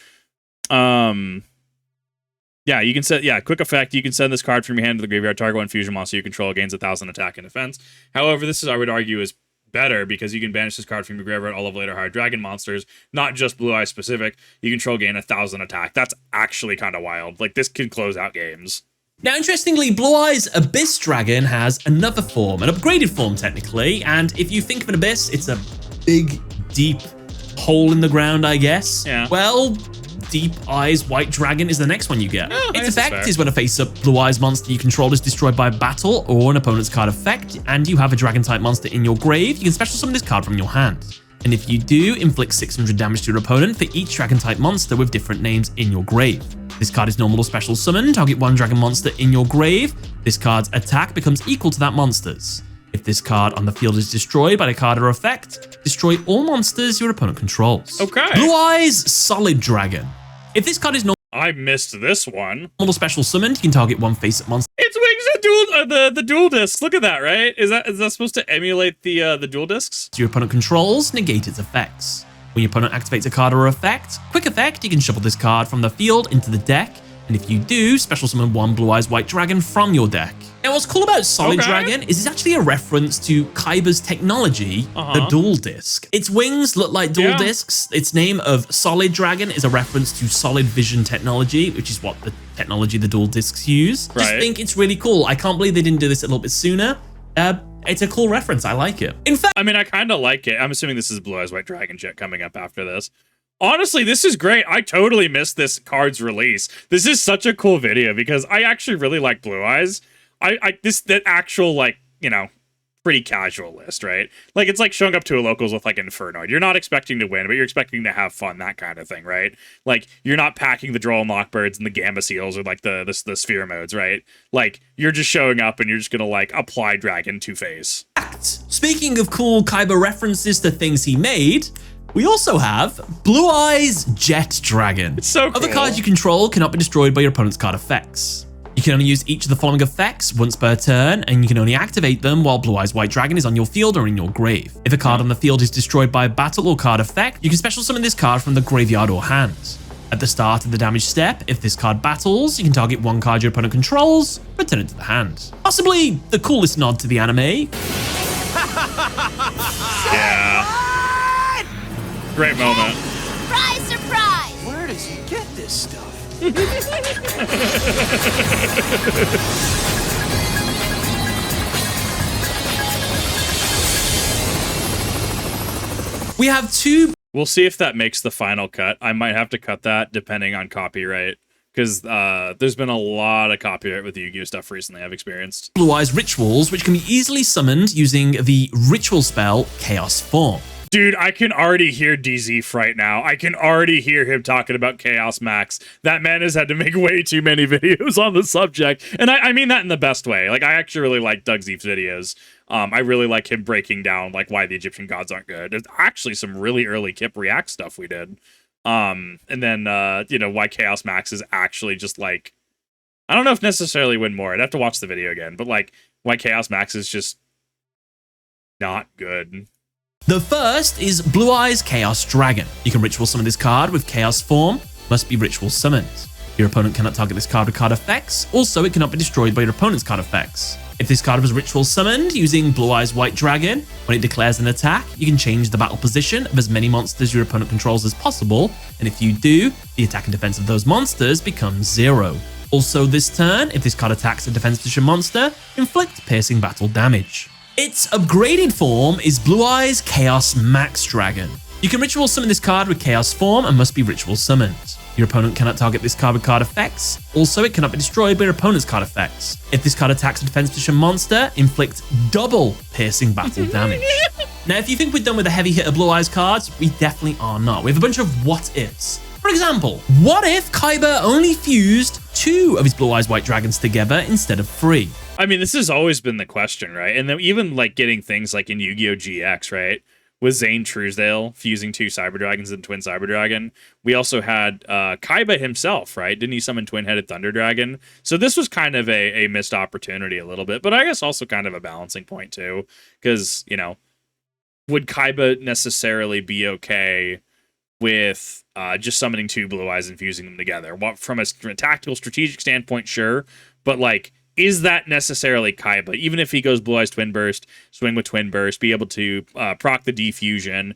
Yeah, you can set, quick effect. You can send this card from your hand to the graveyard. Target one fusion monster you control gains 1,000 attack and defense. However, this is, I would argue, is better because you can banish this card from your graveyard. All of later higher dragon monsters, not just Blue Eyes specific. You control gain 1,000 attack. That's actually kind of wild. Like, this can close out games. Now, interestingly, Blue Eyes Abyss Dragon has another form, an upgraded form technically, and if you think of an abyss, it's a big, deep hole in the ground, I guess. Yeah. Well, Deep Eyes White Dragon is the next one you get. Oh, its effect is when a face-up Blue Eyes monster you control is destroyed by battle or an opponent's card effect, and you have a Dragon-type monster in your grave, you can special summon this card from your hand. And if you do, inflict 600 damage to your opponent for each Dragon-type monster with different names in your grave. This card is normal or special summon, target one dragon monster in your grave. This card's attack becomes equal to that monster's. If this card on the field is destroyed by a card or effect, destroy all monsters your opponent controls. Okay. Blue Eyes Solid Dragon. If this card is normal I missed this one. or special summoned, you can target one face-up monster. It's Wings of the dual discs. Look at that, right? Is that supposed to emulate the dual discs? Your opponent controls, negate its effects. When your opponent activates a card or effect, quick effect, you can shuffle this card from the field into the deck, and if you do, special summon one Blue Eyes White Dragon from your deck. Now, what's cool about Solid Dragon is it's actually a reference to Kaiba's technology, the dual disc. Its wings look like dual discs. Its name of Solid Dragon is a reference to Solid Vision technology, which is what the technology the dual discs use. Just think it's really cool. I can't believe they didn't do this a little bit sooner. It's a cool reference. I like it. In fact, I mean, I kind of like it. I'm assuming this is Blue Eyes White Dragon shit coming up after this. Honestly, this is great. I totally missed this card's release. This is such a cool video because I actually really like Blue Eyes. That actual, like, you know, pretty casual list, right? Like, it's like showing up to a locals with like Infernoid. You're not expecting to win, but you're expecting to have fun, that kind of thing, right? Like, you're not packing the Droll and Lockbirds and the Gamma Seals or like the sphere modes, right? Like, you're just showing up and you're just gonna like apply Dragon to face. speaking of cool Kaiba references to things he made, we also have Blue Eyes Jet Dragon. It's so cool. Other cards you control cannot be destroyed by your opponent's card effects. You can only use each of the following effects once per turn, and you can only activate them while Blue Eyes White Dragon is on your field or in your grave. If a card on the field is destroyed by a battle or card effect, you can special summon this card from the graveyard or hand. At the start of the damage step, if this card battles, you can target one card your opponent controls, return it to the hand. Possibly the coolest nod to the anime. Yeah. Great moment. Surprise, surprise! Where does he get this stuff? We have two. We'll see if that makes the final cut. I might have to cut that depending on copyright, because there's been a lot of copyright with the Yu-Gi-Oh stuff recently I've experienced. Blue Eyes Rituals, which can be easily summoned using the ritual spell Chaos Form. Dude, I can already hear DZ right now. I can already hear him talking about Chaos Max. That man has had to make way too many videos on the subject. And I mean that in the best way. Like, I actually really like Doug Zeef's videos. I really like him breaking down, like, why the Egyptian gods aren't good. There's actually some really early Kip React stuff we did. And then, you know, why Chaos Max is actually just, like... I don't know if necessarily win more. I'd have to watch the video again. But, like, why Chaos Max is just... not good. The first is Blue Eyes Chaos Dragon. You can ritual summon this card with Chaos Form, must be ritual summoned. Your opponent cannot target this card with card effects, also it cannot be destroyed by your opponent's card effects. If this card was ritual summoned using Blue Eyes White Dragon, when it declares an attack, you can change the battle position of as many monsters your opponent controls as possible, and if you do, the attack and defense of those monsters becomes 0. Also this turn, if this card attacks a defense position monster, inflict piercing battle damage. Its upgraded form is Blue Eyes Chaos Max Dragon. You can ritual summon this card with Chaos Form and must be ritual summoned. Your opponent cannot target this card with card effects. Also, it cannot be destroyed by your opponent's card effects. If this card attacks a defense position monster, inflict double piercing battle damage. Now, if you think we're done with the heavy hitter Blue Eyes cards, we definitely are not. We have a bunch of what ifs. For example, what if Kaiba only fused 2 of his Blue Eyes White Dragons together instead of 3? I mean, this has always been the question, right? And then even like getting things like in Yu-Gi-Oh! GX, right? With Zane Truesdale fusing 2 Cyber Dragons and Twin Cyber Dragon. We also had Kaiba himself, right? Didn't he summon Twin-Headed Thunder Dragon? So this was kind of a missed opportunity a little bit, but I guess also kind of a balancing point too. Because, you know, would Kaiba necessarily be okay with just summoning 2 Blue Eyes and fusing them together? From a tactical, strategic standpoint, sure. But, like, is that necessarily Kaiba? Even if he goes Blue Eyes Twin Burst, swing with Twin Burst, be able to proc the defusion,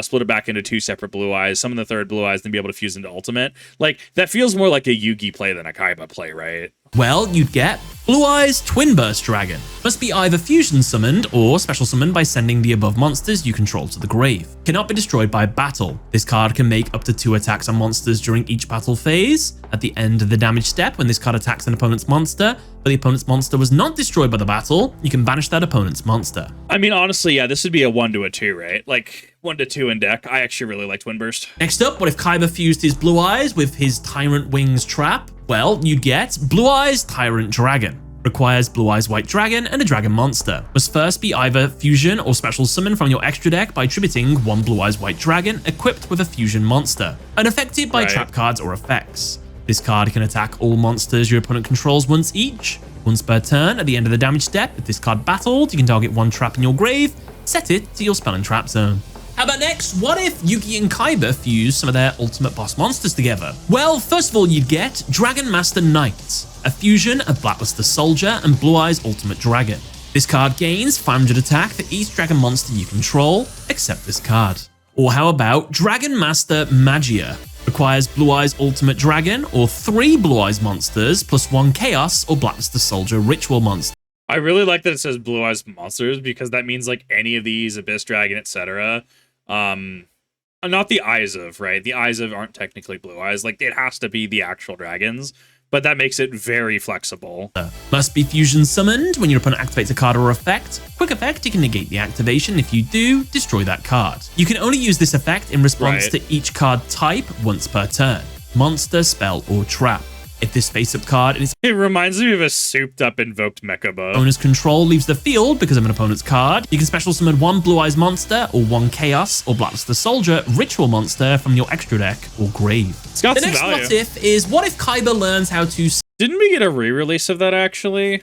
split it back into 2 separate Blue Eyes, summon the 3rd Blue Eyes, then be able to fuse into Ultimate. Like, that feels more like a Yugi play than a Kaiba play, right? Well, you'd get Blue Eyes Twin Burst Dragon. Must be either fusion summoned or special summoned by sending the above monsters you control to the grave. Cannot be destroyed by battle. This card can make up to 2 attacks on monsters during each battle phase. At the end of the damage step, when this card attacks an opponent's monster, but the opponent's monster was not destroyed by the battle, you can banish that opponent's monster. I mean, honestly, yeah, this would be a 1 to a 2, right? Like, 1 to 2 in deck. I actually really like Twin Burst. Next up, what if Kaiba fused his Blue Eyes with his Tyrant Wings trap? Well, you'd get Blue Eyes Tyrant Dragon. Requires Blue Eyes White Dragon and a Dragon monster. Must first be either fusion or special summon from your extra deck by attributing 1 Blue Eyes White Dragon equipped with a fusion monster, unaffected by trap cards or effects. This card can attack all monsters your opponent controls once each. Once per turn, at the end of the damage step, if this card battled, you can target 1 trap in your grave, set it to your spell and trap zone. How about next? What if Yugi and Kaiba fuse some of their ultimate boss monsters together? Well, first of all, you'd get Dragon Master Knight, a fusion of Blackluster Soldier and Blue Eyes Ultimate Dragon. This card gains 500 attack for each dragon monster you control, except this card. Or how about Dragon Master Magia? Requires Blue Eyes Ultimate Dragon or 3 Blue Eyes monsters plus 1 Chaos or Blackluster Soldier Ritual monster. I really like that it says Blue Eyes monsters because that means like any of these, Abyss Dragon, etc. Not the Eyes of, right? The Eyes of aren't technically Blue Eyes. Like, it has to be the actual dragons, but that makes it very flexible. Must be fusion summoned when your opponent activates a card or effect. Quick effect, you can negate the activation. If you do, destroy that card. You can only use this effect in response to each card type once per turn. Monster, spell, or trap. If this face-up card is... It reminds me of a souped-up invoked Mechaba. Owner's control leaves the field because of an opponent's card. You can special summon 1 Blue Eyes monster or 1 Chaos or Blackluster Soldier Ritual monster from your extra deck or grave. It's got the some next value. what if is, what if Kaiba learns how to... Didn't we get a re-release of that, actually?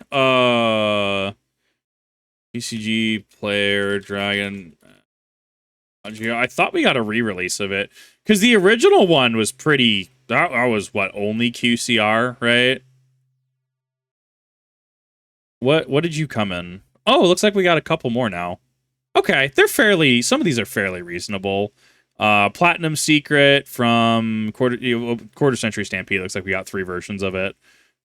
PCG, Player, Dragon... I thought we got a re-release of it. Because the original one was pretty... That was, what, only QCR, right? What did you come in? Oh, it looks like we got a couple more now. Okay, they're fairly... Some of these are fairly reasonable. Platinum Secret from Quarter Century Stampede. Looks like we got 3 versions of it.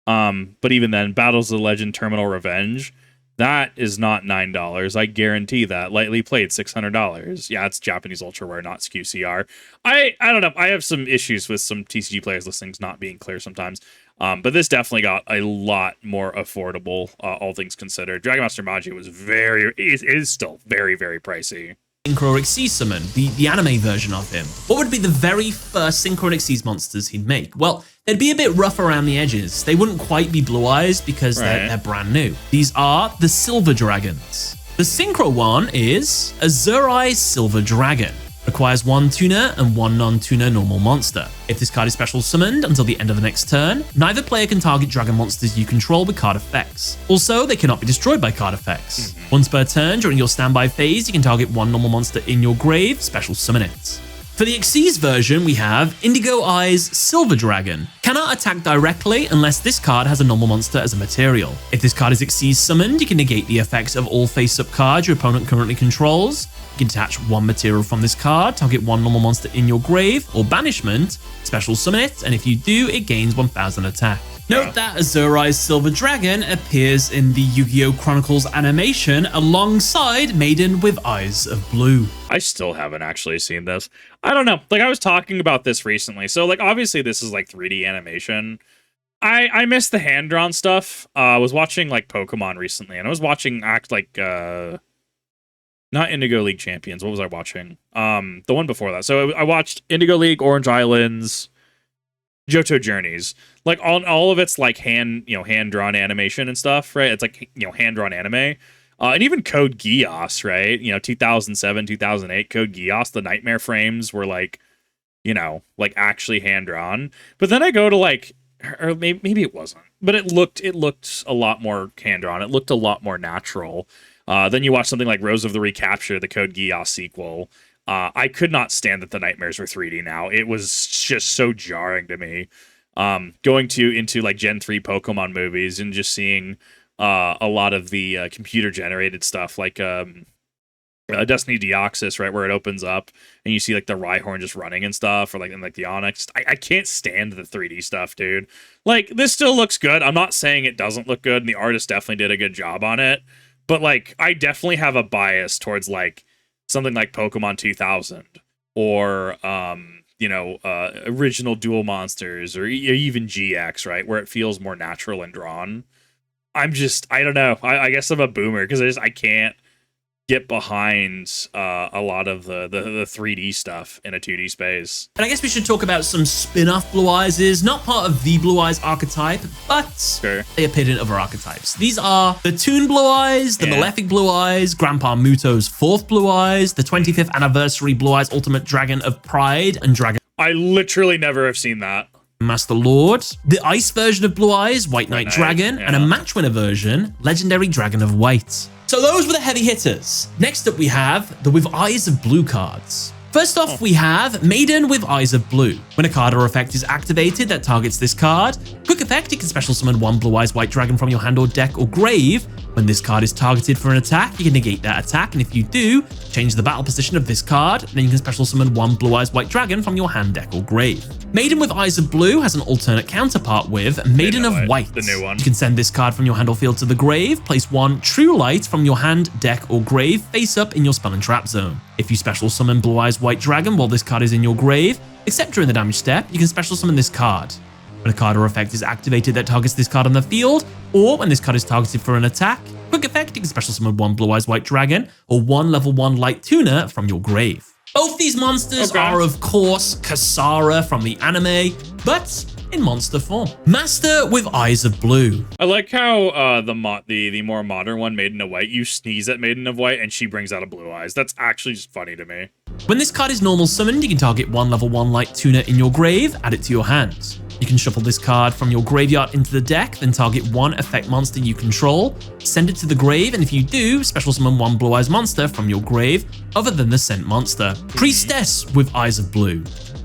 But even then, Battles of the Legend Terminal Revenge... That is not $9. I guarantee that. Lightly played, $600. Yeah, it's Japanese Ultra Rare, not QCR. I don't know. I have some issues with some TCG players listings not being clear sometimes. But this definitely got a lot more affordable, all things considered. Dragon Master Magi was is still very, very pricey. Synchro Xyz summon, the anime version of him. What would be the very first Synchro Xyz monsters he'd make? Well, they'd be a bit rough around the edges. They wouldn't quite be Blue Eyes because they're brand new. These are the Silver Dragons. The Synchro one is Azurai Silver Dragon. Requires 1 tuner and 1 non-tuner normal monster. If this card is special summoned until the end of the next turn, neither player can target dragon monsters you control with card effects. Also, they cannot be destroyed by card effects. Once per turn during your standby phase, you can target 1 normal monster in your grave, special summon it. For the Xyz version, we have Indigo Eyes Silver Dragon. Cannot attack directly unless this card has a normal monster as a material. If this card is Xyz summoned, you can negate the effects of all face-up cards your opponent currently controls. can detach one material from this card, target one normal monster in your grave, or banishment, special summon it, and if you do, it gains 1000 attack. Note that Azurai's Silver Dragon appears in the Yu-Gi-Oh! Chronicles animation alongside Maiden with Eyes of Blue. I still haven't actually seen this. I don't know. Like, I was talking about this recently. So, like, obviously this is like 3D animation. I miss the hand-drawn stuff. I was watching like Pokemon recently, and I was watching not Indigo League Champions. What was I watching? The one before that. So I watched Indigo League, Orange Islands, Johto Journeys. Like all of it's like hand-drawn animation and stuff, right? It's like, hand-drawn anime. And even Code Geass, right? 2007, 2008 Code Geass, the nightmare frames were like, like actually hand-drawn. But then I go to like, or maybe it wasn't, but it looked a lot more hand-drawn. It looked a lot more natural. Then you watch something like Rose of the Recapture, the Code Geass sequel. I could not stand that the nightmares were 3D now. It was just so jarring to me. Going into like Gen 3 Pokemon movies and just seeing a lot of the computer generated stuff, like Destiny Deoxys, right, where it opens up and you see like the Rhyhorn just running and stuff, or like the Onyx. I can't stand the 3D stuff, dude. Like, this still looks good. I'm not saying it doesn't look good, and the artist definitely did a good job on it. But like, I definitely have a bias towards like something like Pokemon 2000 or original Duel Monsters, or even GX, right, where it feels more natural and drawn. I don't know. I guess I'm a boomer because I can't get behind a lot of the 3D stuff in a 2D space. And I guess we should talk about some spin-off Blue Eyes, not part of the Blue Eyes archetype, but they appeared in other archetypes. These are the Toon Blue Eyes, the Malefic Blue Eyes, Grandpa Muto's 4th Blue Eyes, the 25th Anniversary Blue Eyes Ultimate Dragon of Pride and Dragon. I literally never have seen that. Master Lord, the Ice version of Blue Eyes, White Knight Dragon, and a match winner version, Legendary Dragon of White. So those were the heavy hitters. Next up we have the With Eyes of Blue cards. First off, we have Maiden with Eyes of Blue. When a card or effect is activated that targets this card, quick effect, you can special summon one Blue Eyes White Dragon from your hand or deck or grave. When this card is targeted for an attack, you can negate that attack, and if you do, change the battle position of this card, then you can special summon one Blue Eyes White Dragon from your hand, deck, or grave. Maiden with Eyes of Blue has an alternate counterpart with Maiden of White. The new one. You can send this card from your hand or field to the grave, place one True Light from your hand, deck, or grave face up in your spell and trap zone. If you special summon Blue Eyes White Dragon while this card is in your grave, except during the damage step, you can special summon this card. When a card or effect is activated that targets this card on the field, or when this card is targeted for an attack, quick effect, you can special summon one Blue Eyes White Dragon or one level 1 Light Tuner from your grave. Both these monsters are, of course, Kasara from the anime, but in monster form. Master with Eyes of Blue. I like how the more modern one, Maiden of White, you sneeze at Maiden of White and she brings out a Blue Eyes. That's actually just funny to me. When this card is normal summoned, you can target one level 1 Light Tuner in your grave, add it to your hand. You can shuffle this card from your graveyard into the deck, then target one effect monster you control, send it to the grave, and if you do, special summon one Blue Eyes monster from your grave, other than the sent monster. Priestess with Eyes of Blue.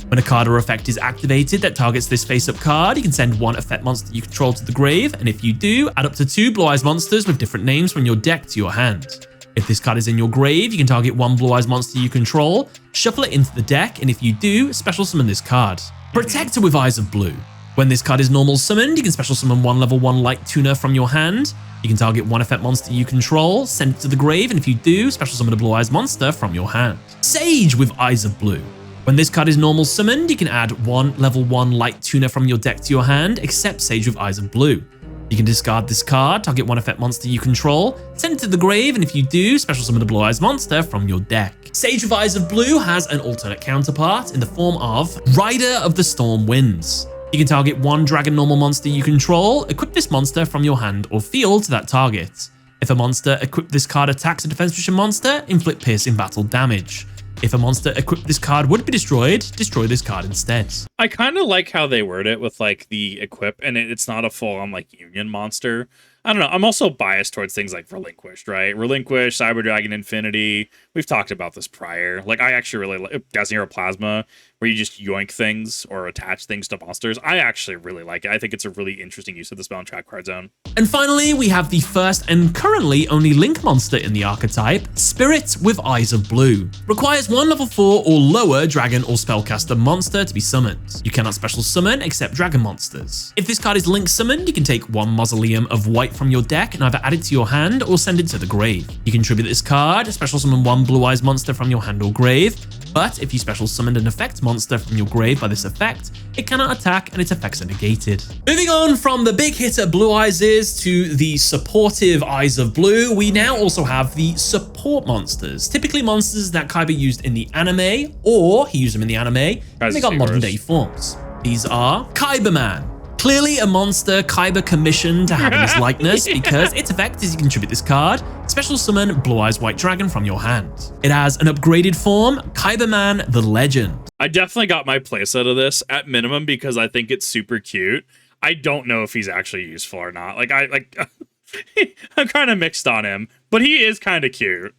When a card or effect is activated that targets this face-up card, you can send one effect monster you control to the grave, and if you do, add up to 2 Blue Eyes monsters with different names from your deck to your hand. If this card is in your grave, you can target one Blue Eyes monster you control, shuffle it into the deck, and if you do, special summon this card. Protector with Eyes of Blue. When this card is normal summoned, you can special summon one level 1 Light Tuner from your hand. You can target one effect monster you control, send it to the grave, and if you do, special summon a Blue Eyes monster from your hand. Sage with Eyes of Blue. When this card is normal summoned, you can add one level 1 Light Tuner from your deck to your hand, except Sage with Eyes of Blue. You can discard this card, target one effect monster you control, send it to the grave, and if you do, special summon a Blue Eyes monster from your deck. Sage with Eyes of Blue has an alternate counterpart in the form of Rider of the Storm Winds. You can target one dragon normal monster you control, equip this monster from your hand or field to that target. If a monster equipped this card attacks a defense position monster, inflict piercing battle damage. If a monster equipped this card would be destroyed, destroy this card instead. I kind of like how they word it with like the equip, and it's not a full-on like union monster. I don't know. I'm also biased towards things like Relinquished, right? Relinquished, Cyber Dragon Infinity. We've talked about this prior. Like, I actually really like Desnero Plasma, where you just yoink things or attach things to monsters. I actually really like it. I think it's a really interesting use of the spell and trap card zone. And finally, we have the first and currently only Link monster in the archetype, Spirit with Eyes of Blue. Requires 1 level 4 or lower dragon or spellcaster monster to be summoned. You cannot special summon except dragon monsters. If this card is Link summoned, you can take 1 Mausoleum of White from your deck and either add it to your hand or send it to the grave. You can tribute this card, special summon 1 Blue Eyes monster from your hand or grave, but if you special summoned an effect monster from your grave by this effect, it cannot attack and its effects are negated. Moving on from the big hitter Blue Eyes is to the supportive Eyes of Blue, we now also have the support monsters, typically monsters that Kaiba used in the anime, or he used them in the anime, and they got modern day forms. These are Kaiba Man. Clearly a monster Kaiba commissioned to have in his likeness because its effect is you can tribute this card, special summon Blue Eyes White Dragon from your hand. It has an upgraded form, Kaiba Man the Legend. I definitely got my place out of this at minimum because I think it's super cute. I don't know if he's actually useful or not. I'm kind of mixed on him, but he is kind of cute.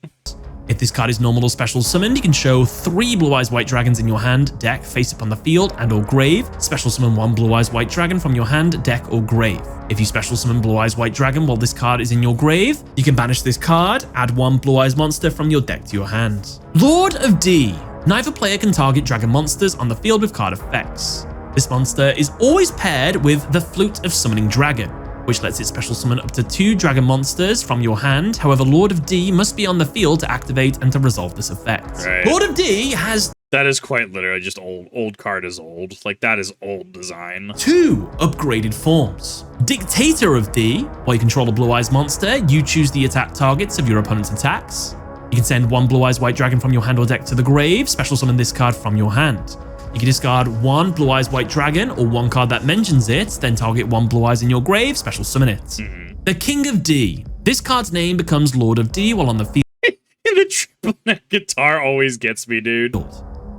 If this card is normal or special summoned, you can show 3 Blue Eyes White Dragons in your hand, deck, face up on the field, and or grave. Special summon 1 Blue Eyes White Dragon from your hand, deck, or grave. If you special summon Blue Eyes White Dragon while this card is in your grave, you can banish this card, add 1 Blue Eyes monster from your deck to your hand. Lord of D. Neither player can target dragon monsters on the field with card effects. This monster is always paired with the Flute of Summoning Dragon, which lets it special summon up to 2 dragon monsters from your hand. However, Lord of D must be on the field to activate and to resolve this effect. Right. Lord of D has... That is quite literally just old. Old card is old. Like, that is old design. 2 upgraded forms. Dictator of D. While you control a Blue Eyes monster, you choose the attack targets of your opponent's attacks. You can send 1 Blue Eyes White Dragon from your hand or deck to the grave, special summon this card from your hand. You can discard 1 Blue Eyes White Dragon or 1 card that mentions it, then target 1 Blue Eyes in your grave, special summon it. The King of D. This card's name becomes Lord of D while on the field. The triple neck guitar always gets me, dude.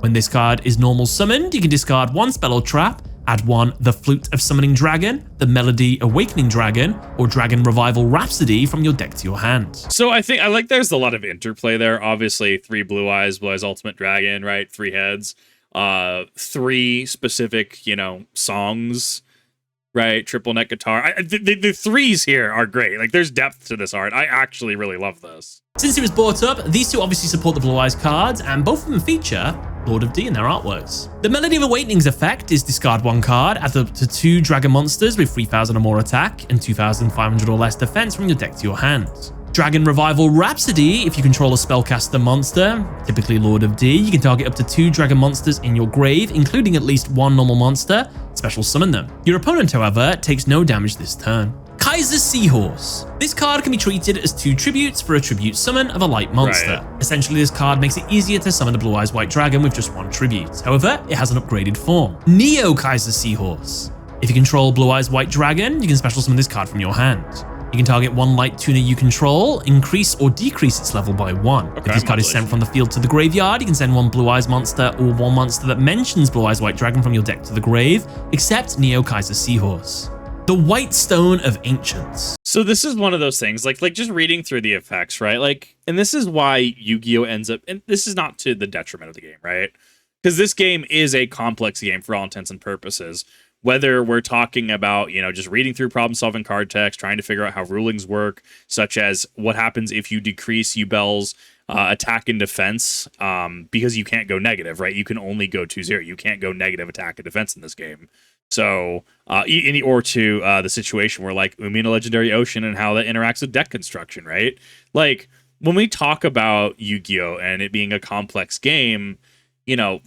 When this card is normal summoned, you can discard 1 spell or trap, add 1 the Flute of Summoning Dragon, the Melody Awakening Dragon, or Dragon Revival Rhapsody from your deck to your hand. So I think there's a lot of interplay there. Obviously, 3 Blue Eyes Ultimate Dragon, right? 3 heads. 3 specific, songs, right? Triple neck guitar. The threes here are great. Like, there's depth to this art. I actually really love this. Since it was brought up, these 2 obviously support the Blue Eyes cards, and both of them feature Lord of D in their artworks. The Melody of Awakening's effect is discard 1 card, add up to 2 dragon monsters with 3,000 or more attack and 2,500 or less defense from your deck to your hand. Dragon Revival Rhapsody, if you control a spellcaster monster, typically Lord of D, you can target up to 2 dragon monsters in your grave, including at least 1 normal monster, special summon them. Your opponent, however, takes no damage this turn. Kaiser Seahorse. This card can be treated as 2 tributes for a tribute summon of a light monster. Right. Essentially, this card makes it easier to summon a Blue Eyes White Dragon with just 1 tribute. However, it has an upgraded form. Neo Kaiser Seahorse. If you control Blue Eyes White Dragon, you can special summon this card from your hand. You can target 1 light tuner you control, increase or decrease its level by 1. Okay, if this card is sent from the field to the graveyard, you can send 1 Blue Eyes monster or 1 monster that mentions Blue Eyes White Dragon from your deck to the grave, except Neo Kaiser Seahorse. The White Stone of Ancients. So this is one of those things, like just reading through the effects, right? Like, and this is why Yu-Gi-Oh ends up, and this is not to the detriment of the game, right? Because this game is a complex game for all intents and purposes. Whether we're talking about, just reading through problem-solving card text, trying to figure out how rulings work, such as what happens if you decrease Yubel's attack and defense, because you can't go negative, right? You can only go 2-0. You can't go negative attack and defense in this game. So, the situation where, like, Umi in a Legendary Ocean and how that interacts with deck construction, right? Like, when we talk about Yu-Gi-Oh! And it being a complex game,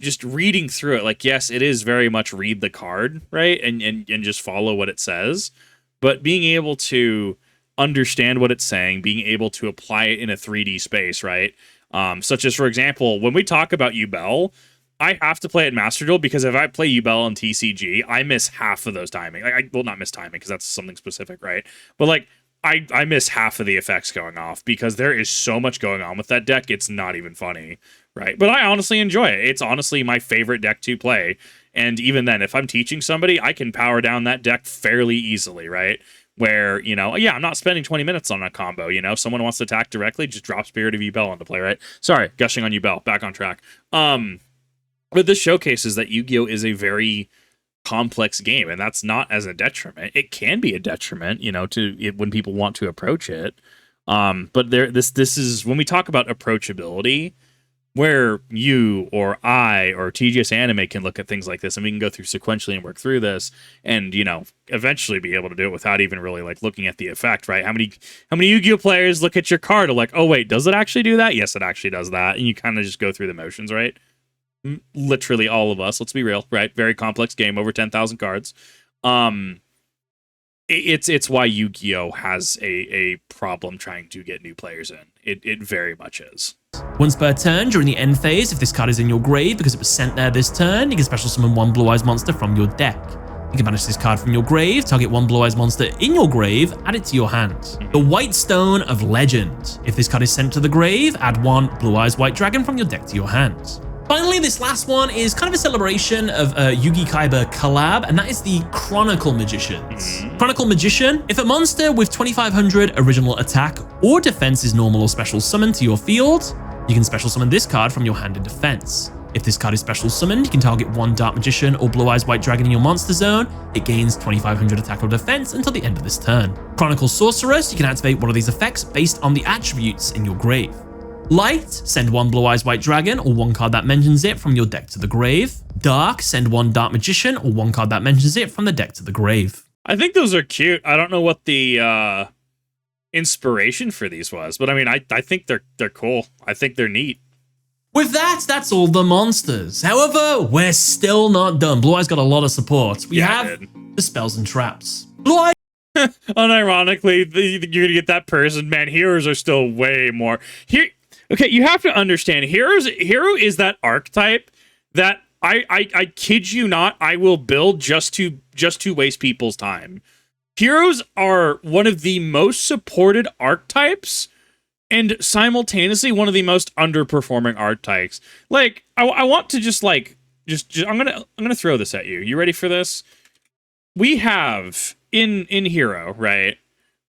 just reading through it, like, yes, it is very much read the card, right? And just follow what it says. But being able to understand what it's saying, being able to apply it in a 3D space, right? Such as, for example, when we talk about Yubel, I have to play it Master Duel because if I play Yubel on TCG, I miss half of those timing. I will not miss timing because that's something specific, right? But, like, I miss half of the effects going off because there is so much going on with that deck, it's not even funny. Right. But I honestly enjoy it. It's honestly my favorite deck to play. And even then, if I'm teaching somebody, I can power down that deck fairly easily, right? Where, I'm not spending 20 minutes on a combo. Someone wants to attack directly, just drop Spirit of Yubel onto play, right? Sorry, gushing on Yubel. Back on track. But this showcases that Yu-Gi-Oh is a very complex game, and that's not as a detriment. It can be a detriment, you know, to it when people want to approach it. But this is when we talk about approachability, where you or I or TGS Anime can look at things like this, and we can go through sequentially and work through this, and you know, eventually be able to do it without even really like looking at the effect, right? How many Yu-Gi-Oh players look at your card and like, oh wait, does it actually do that? Yes, it actually does that, and you kind of just go through the motions, right? Literally all of us. Let's be real, right? Very complex game, over 10,000 cards. It's why Yu-Gi-Oh has a problem trying to get new players in. It very much is. Once per turn during the end phase, if this card is in your grave because it was sent there this turn, you can special summon one Blue Eyes monster from your deck. You can banish this card from your grave, target one Blue Eyes monster in your grave, add it to your hand. The White Stone of Legend. If this card is sent to the grave, add one Blue Eyes White Dragon from your deck to your hand. Finally, this last one is kind of a celebration of a Yugi Kaiba collab, and that is the Chronicle Magicians. Chronicle Magician, if a monster with 2500 original attack or defense is normal or special summoned to your field, you can special summon this card from your hand in defense. If this card is special summoned, you can target one Dark Magician or Blue Eyes White Dragon in your monster zone. It gains 2500 attack or defense until the end of this turn. Chronicle Sorceress, you can activate one of these effects based on the attributes in your grave. Light, send one Blue Eyes White Dragon or one card that mentions it from your deck to the grave. Dark, send one Dark Magician or one card that mentions it from the deck to the grave. I think those are cute. I don't know what the inspiration for these was, but I mean, I think they're cool. I think they're neat. With that, that's all the monsters. However, we're still not done. Blue Eyes got a lot of support. We have the spells and traps. Blue Eyes. Unironically, you're gonna get that person. Man, heroes are still way more here. Okay, you have to understand, hero is that archetype that I kid you not, I will build just to waste people's time. Heroes are one of the most supported archetypes and simultaneously one of the most underperforming archetypes. Like, I want to just I'm gonna throw this at you. You ready for this? We have in hero, right?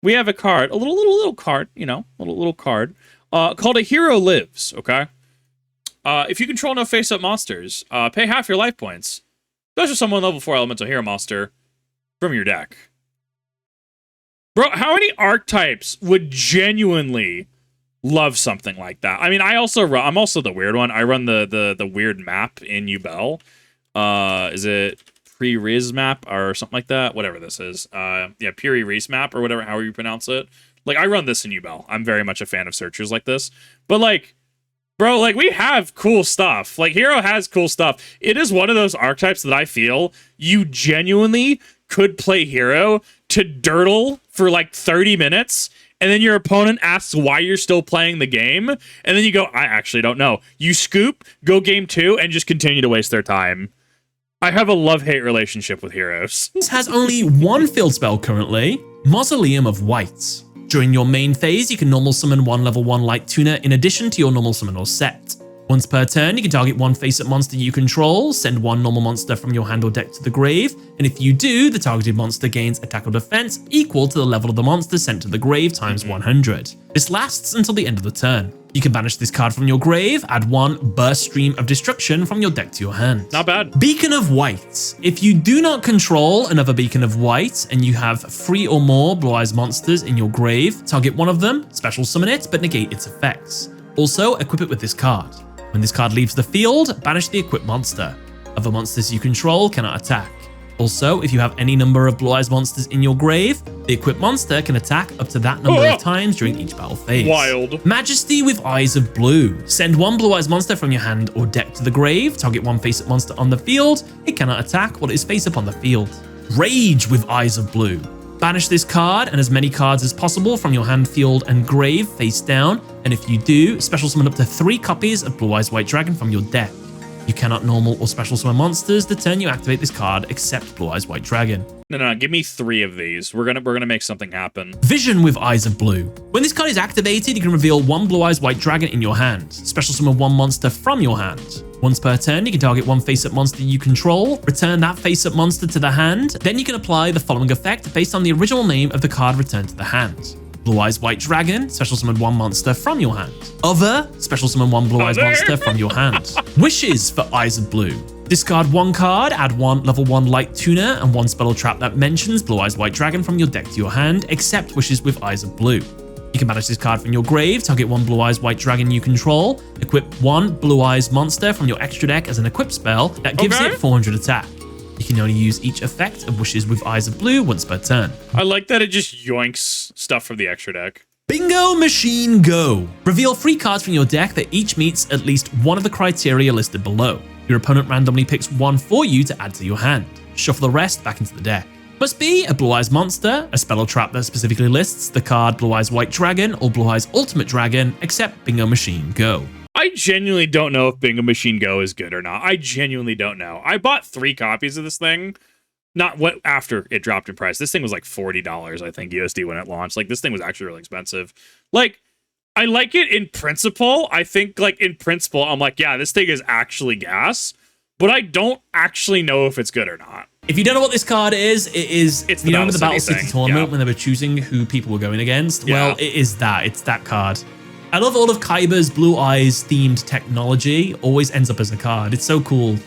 We have a card, a little card, you know, little card. Called a Hero Lives, okay? If you control no face-up monsters, pay half your life points. Special summon level 4 elemental hero monster from your deck. Bro, how many archetypes would genuinely love something like that? I mean, I'm also the weird one. I run the weird map in Yu-GiOh. Is it pre-Riz map or something like that? Whatever this is. Yeah, Puri-Riz map or whatever, however you pronounce it. Like, I run this in Yu-GiOh. I'm very much a fan of searchers like this. But, like, bro, like, we have cool stuff. Like, Hero has cool stuff. It is one of those archetypes that I feel you genuinely could play Hero to dirtle for, like, 30 minutes, and then your opponent asks why you're still playing the game, and then you go, I actually don't know. You scoop, go game 2, and just continue to waste their time. I have a love-hate relationship with heroes. This has only one field spell currently, Mausoleum of White. During your main phase, you can normal summon one level 1 Light Tuner in addition to your normal summon or set. Once per turn, you can target one face-up monster you control, send one normal monster from your hand or deck to the grave, and if you do, the targeted monster gains attack or defense equal to the level of the monster sent to the grave times 100. This lasts until the end of the turn. You can banish this card from your grave, add one Burst Stream of Destruction from your deck to your hand. Not bad. Beacon of White. If you do not control another Beacon of White and you have 3 or more Blue Eyes monsters in your grave, target one of them, special summon it, but negate its effects. Also, equip it with this card. When this card leaves the field, banish the equipped monster. Other monsters you control cannot attack. Also, if you have any number of Blue Eyes monsters in your grave, the equipped monster can attack up to that number of times during each battle phase. Wild. Majesty with Eyes of Blue. Send one Blue Eyes monster from your hand or deck to the grave, target one face-up monster on the field. It cannot attack while it is face-up on the field. Rage with Eyes of Blue. Banish this card and as many cards as possible from your hand, field, and grave face down, and if you do, special summon up to 3 copies of Blue Eyes White Dragon from your deck. You cannot normal or special summon monsters the turn you activate this card except Blue Eyes White Dragon. No, give me 3 of these. We're gonna make something happen. Vision with Eyes of Blue. When this card is activated, you can reveal one Blue Eyes White Dragon in your hand. Special summon one monster from your hand. Once per turn, you can target one face-up monster you control, return that face-up monster to the hand, then you can apply the following effect based on the original name of the card returned to the hand. Blue Eyes White Dragon, special summon 1 monster from your hand. Other, special summon 1 Blue Eyes monster from your hand. Wishes for Eyes of Blue. Discard 1 card, add 1 level 1 Light Tuner and 1 spell or trap that mentions Blue Eyes White Dragon from your deck to your hand, except Wishes with Eyes of Blue. You can banish this card from your grave, target 1 Blue Eyes White Dragon you control, equip 1 Blue Eyes monster from your extra deck as an equip spell that gives it 400 attack. You can only use each effect of Wishes with Eyes of Blue once per turn. I like that it just yoinks stuff from the extra deck. Bingo Machine Go! Reveal 3 cards from your deck that each meets at least one of the criteria listed below. Your opponent randomly picks 1 for you to add to your hand. Shuffle the rest back into the deck. Must be a Blue Eyes monster, a spell or trap that specifically lists the card Blue Eyes White Dragon or Blue Eyes Ultimate Dragon, except Bingo Machine Go. I genuinely don't know if Bingo Machine Go is good or not. I genuinely don't know. I bought 3 copies of this thing. Not what after it dropped in price. This thing was like $40, I think, USD when it launched. Like, this thing was actually really expensive. Like, I like it in principle. I think, like, in principle, I'm like, yeah, this thing is actually gas. But I don't actually know if it's good or not. If you don't know what this card is, it's the Battle Battle City City thing. tournament Yeah. when they were choosing who people were going against. Yeah. Well, it is that. It's that card. I love all of Kaiba's Blue Eyes themed technology. Always ends up as a card. It's so cool.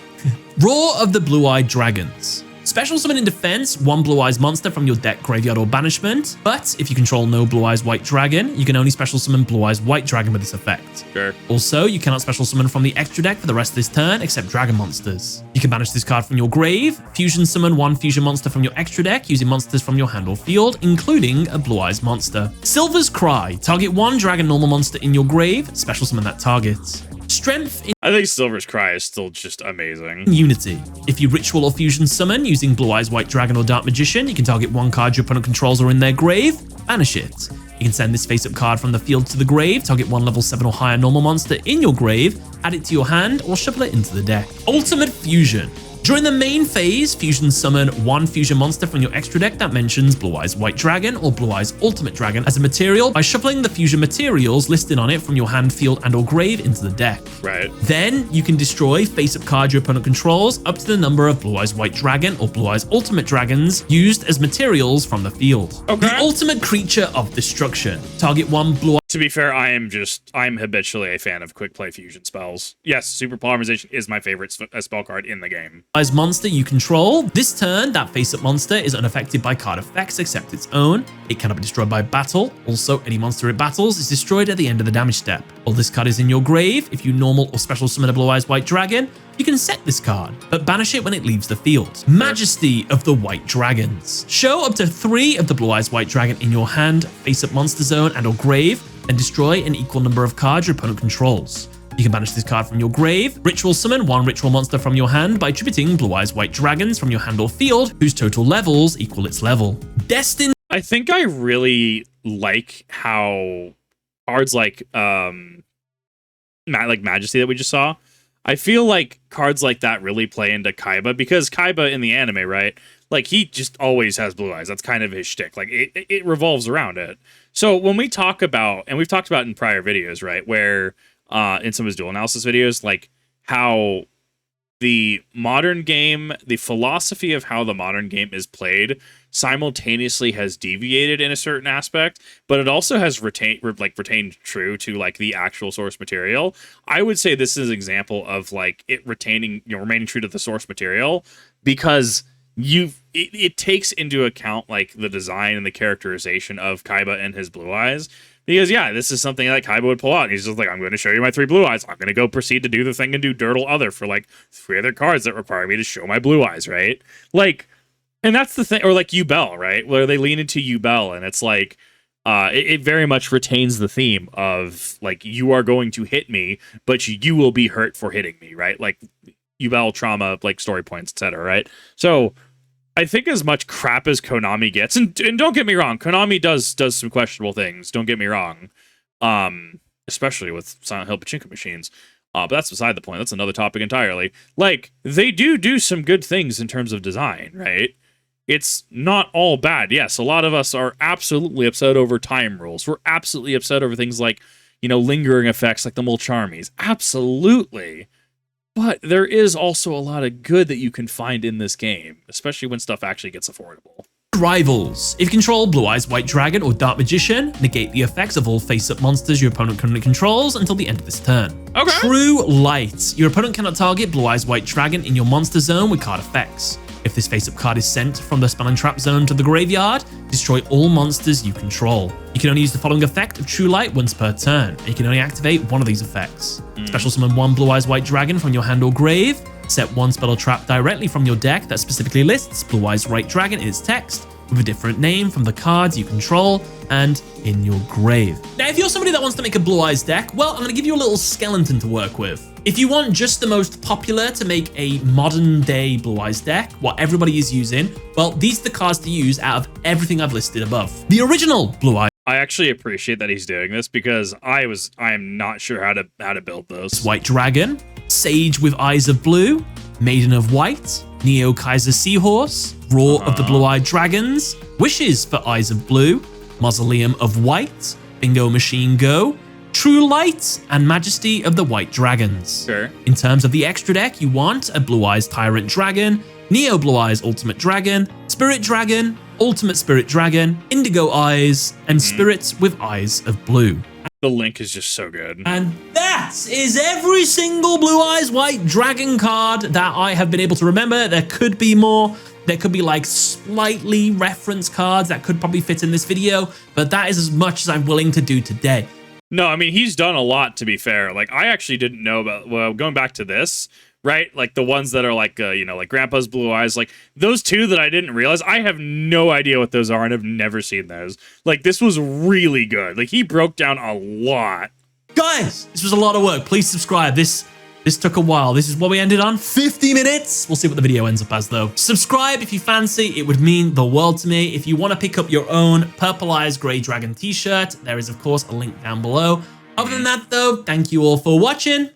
Roar of the Blue-Eyed Dragons. Special summon in defense 1 Blue Eyes monster from your deck, graveyard, or banishment. But if you control no Blue Eyes White Dragon, you can only special summon Blue Eyes White Dragon with this effect. Sure. Also, you cannot special summon from the extra deck for the rest of this turn, except dragon monsters. You can banish this card from your grave, fusion summon 1 fusion monster from your extra deck using monsters from your hand or field, including a Blue Eyes monster. Silver's Cry. Target 1 dragon normal monster in your grave, special summon that target. Strength I think Silver's Cry is still just amazing. in Unity. If you ritual or fusion summon using Blue Eyes White Dragon or Dark Magician, you can target 1 card your opponent controls or in their grave, banish it. You can send this face-up card from the field to the grave, target 1 level 7 or higher normal monster in your grave, add it to your hand, or shuffle it into the deck. Ultimate Fusion. During the main phase, fusion summon 1 fusion monster from your extra deck that mentions Blue Eyes White Dragon or Blue Eyes Ultimate Dragon as a material by shuffling the fusion materials listed on it from your hand, field, and or grave into the deck. Right. Then you can destroy face-up cards your opponent controls up to the number of Blue Eyes White Dragon or Blue Eyes Ultimate Dragons used as materials from the field. Okay. The ultimate creature of destruction. Target 1 Blue To be fair, I'm habitually a fan of quick play fusion spells. Yes, Super Polymerization is my favorite spell card in the game. Eyes monster you control. This turn, that face-up monster is unaffected by card effects except its own. It cannot be destroyed by battle. Also, any monster it battles is destroyed at the end of the damage step. While this card is in your grave, if you normal or special summon a Blue Eyes White Dragon, you can set this card, but banish it when it leaves the field. Majesty of the White Dragons. Show up to 3 of the Blue Eyes White Dragon in your hand, face-up monster zone, and or grave, and destroy an equal number of cards your opponent controls. You can banish this card from your grave, ritual summon 1 ritual monster from your hand by attributing Blue Eyes White Dragons from your hand or field, whose total levels equal its level. Destined. I think I really like how cards like Majesty that we just saw. I feel like cards like that really play into Kaiba, because Kaiba in the anime, right? Like, he just always has blue eyes. That's kind of his shtick. Like, it revolves around it. So when we talk about, and we've talked about in prior videos, right, where in some of his dual analysis videos, like how the modern game, the philosophy of how the modern game is played simultaneously has deviated in a certain aspect, but it also has retained true to like the actual source material. I would say this is an example of like it retaining, remaining true to the source material, because it takes into account like the design and the characterization of Kaiba and his blue eyes. Because, yeah, this is something that Kaiba would pull out. He's just like, I'm going to show you my 3 blue eyes. I'm going to go proceed to do the thing and do Dirtle Other for, like, 3 other cards that require me to show my blue eyes, right? Like, and that's the thing. Or, like, Yu-GiOh, right? Where they lean into Yu-GiOh, and it's like, it very much retains the theme of, like, you are going to hit me, but you will be hurt for hitting me, right? Like, Yu-GiOh trauma, like, story points, etc., right? So I think as much crap as Konami gets, and don't get me wrong, Konami does some questionable things, don't get me wrong, especially with Silent Hill pachinko machines, but that's beside the point. That's another topic entirely. Like, they do some good things in terms of design, right? It's not all bad. Yes, a lot of us are absolutely upset over time rules. We're absolutely upset over things like, lingering effects like the Mulcharmies. Absolutely. But there is also a lot of good that you can find in this game, especially when stuff actually gets affordable. Rivals. If you control Blue Eyes White Dragon or Dark Magician, negate the effects of all face-up monsters your opponent currently controls until the end of this turn. Okay. True Light. Your opponent cannot target Blue Eyes White Dragon in your monster zone with card effects. If this face-up card is sent from the spell and trap zone to the graveyard, destroy all monsters you control. You can only use the following effect of True Light once per turn, and you can only activate one of these effects. Special summon one Blue Eyes White Dragon from your hand or grave, set one spell or trap directly from your deck that specifically lists Blue Eyes White Dragon in its text, with a different name from the cards you control and in your grave. Now, if you're somebody that wants to make a Blue Eyes deck, well, I'm going to give you a little skeleton to work with. If you want just the most popular to make a modern day Blue Eyes deck, what everybody is using, well, these are the cards to use out of everything I've listed above. The original Blue Eyes I actually appreciate that he's doing this because I am not sure how to build those. White Dragon, Sage with Eyes of Blue, Maiden of White, Neo Kaiser Seahorse, Roar of the Blue-Eyed Dragons, Wishes for Eyes of Blue, Mausoleum of White, Bingo Machine Go, True Light, and Majesty of the White Dragons. Sure. In terms of the extra deck, you want a Blue Eyes Tyrant Dragon, Neo Blue Eyes Ultimate Dragon, Spirit Dragon, Ultimate Spirit Dragon, Indigo Eyes, and Spirits with Eyes of Blue. The link is just so good. And that is every single Blue Eyes White Dragon card that I have been able to remember. There could be more. There could be like slightly reference cards that could probably fit in this video, but that is as much as I'm willing to do today. No, I mean, he's done a lot, to be fair. Like, I actually didn't know about, well, going back to this, right? Like, the ones that are like, like Grandpa's Blue Eyes, like, those two that I didn't realize, I have no idea what those are and have never seen those. Like, this was really good. Like, he broke down a lot. Guys, this was a lot of work. Please subscribe. This took a while. This is what we ended on, 50 minutes. We'll see what the video ends up as, though. Subscribe if you fancy. It would mean the world to me. If you want to pick up your own Purple Eyes Grey Dragon t-shirt, there is, of course, a link down below. Other than that, though, thank you all for watching.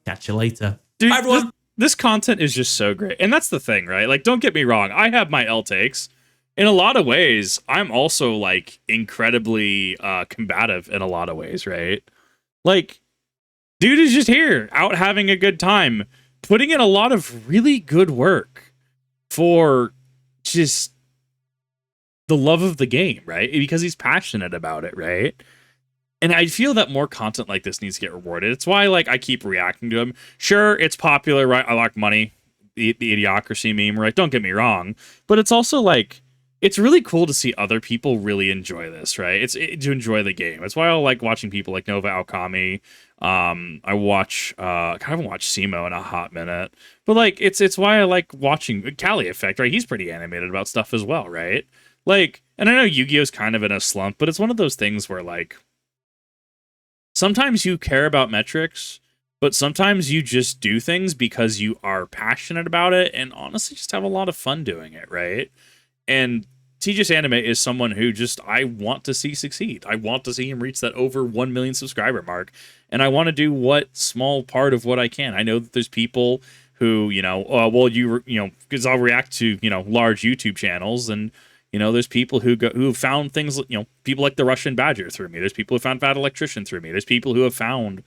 Catch you later. Dude, Bye, everyone. This content is just so great. And that's the thing, right? Like, don't get me wrong. I have my L takes. In a lot of ways, I'm also, like, incredibly combative in a lot of ways, right? Like, dude is just here, out having a good time, putting in a lot of really good work for just the love of the game, right? Because he's passionate about it, right? And I feel that more content like this needs to get rewarded. It's why, like, I keep reacting to him. Sure, it's popular, right? I like money, the Idiocracy meme, right? Don't get me wrong. But it's also, like, it's really cool to see other people really enjoy this, right? It's to enjoy the game. It's why I like watching people like Nova Alkami. I watch, I haven't watched Simo in a hot minute, but like, it's why I like watching Cali Effect, right? He's pretty animated about stuff as well, right? Like, and I know Yu-Gi-Oh's kind of in a slump, but it's one of those things where like, sometimes you care about metrics, but sometimes you just do things because you are passionate about it and honestly just have a lot of fun doing it, right? And TGS Anime is someone who just, I want to see succeed. I want to see him reach that over 1 million subscriber mark. And I want to do what small part of what I can. I know that there's people who, because I'll react to, large YouTube channels. And, there's people who found things, people like the Russian Badger through me. There's people who found Fat Electrician through me. There's people who have found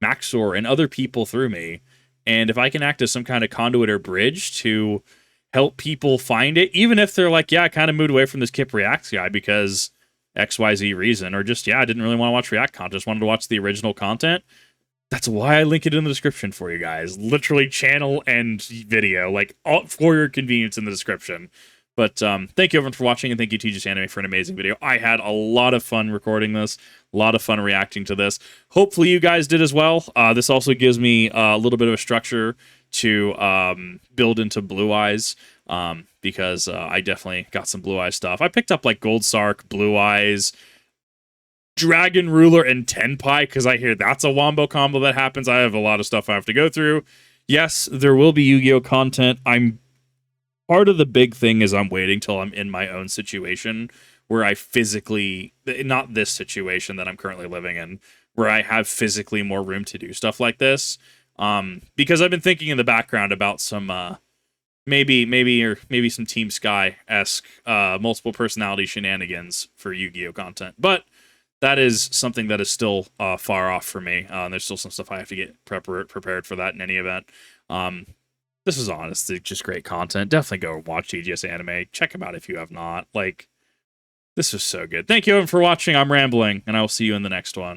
Maxor and other people through me. And if I can act as some kind of conduit or bridge to help people find it, even if they're like, yeah, I kind of moved away from this Kip Reacts guy because XYZ reason, or just, yeah, I didn't really want to watch React content, just wanted to watch the original content. That's why I link it in the description for you guys. Literally channel and video, like all for your convenience in the description. But thank you everyone for watching, and thank you TGS Anime for an amazing video. I had a lot of fun recording this, a lot of fun reacting to this. Hopefully you guys did as well. This also gives me a little bit of a structure to build into Blue Eyes, because I definitely got some Blue Eyes stuff. I picked up like Gold Sark, Blue Eyes, Dragon Ruler, and Tenpai, because I hear that's a wombo combo that happens. I have a lot of stuff I have to go through. Yes, there will be Yu-Gi-Oh content. Part of the big thing is I'm waiting till I'm in my own situation where I physically, not this situation that I'm currently living in, where I have physically more room to do stuff like this. Because I've been thinking in the background about some, maybe some Team Sky-esque, multiple personality shenanigans for Yu-Gi-Oh content. But that is something that is still, far off for me. There's still some stuff I have to get prepared for that in any event. This was honestly just great content. Definitely go watch TGS Anime. Check them out if you have not. Like, this was so good. Thank you everyone for watching. I'm rambling, and I will see you in the next one.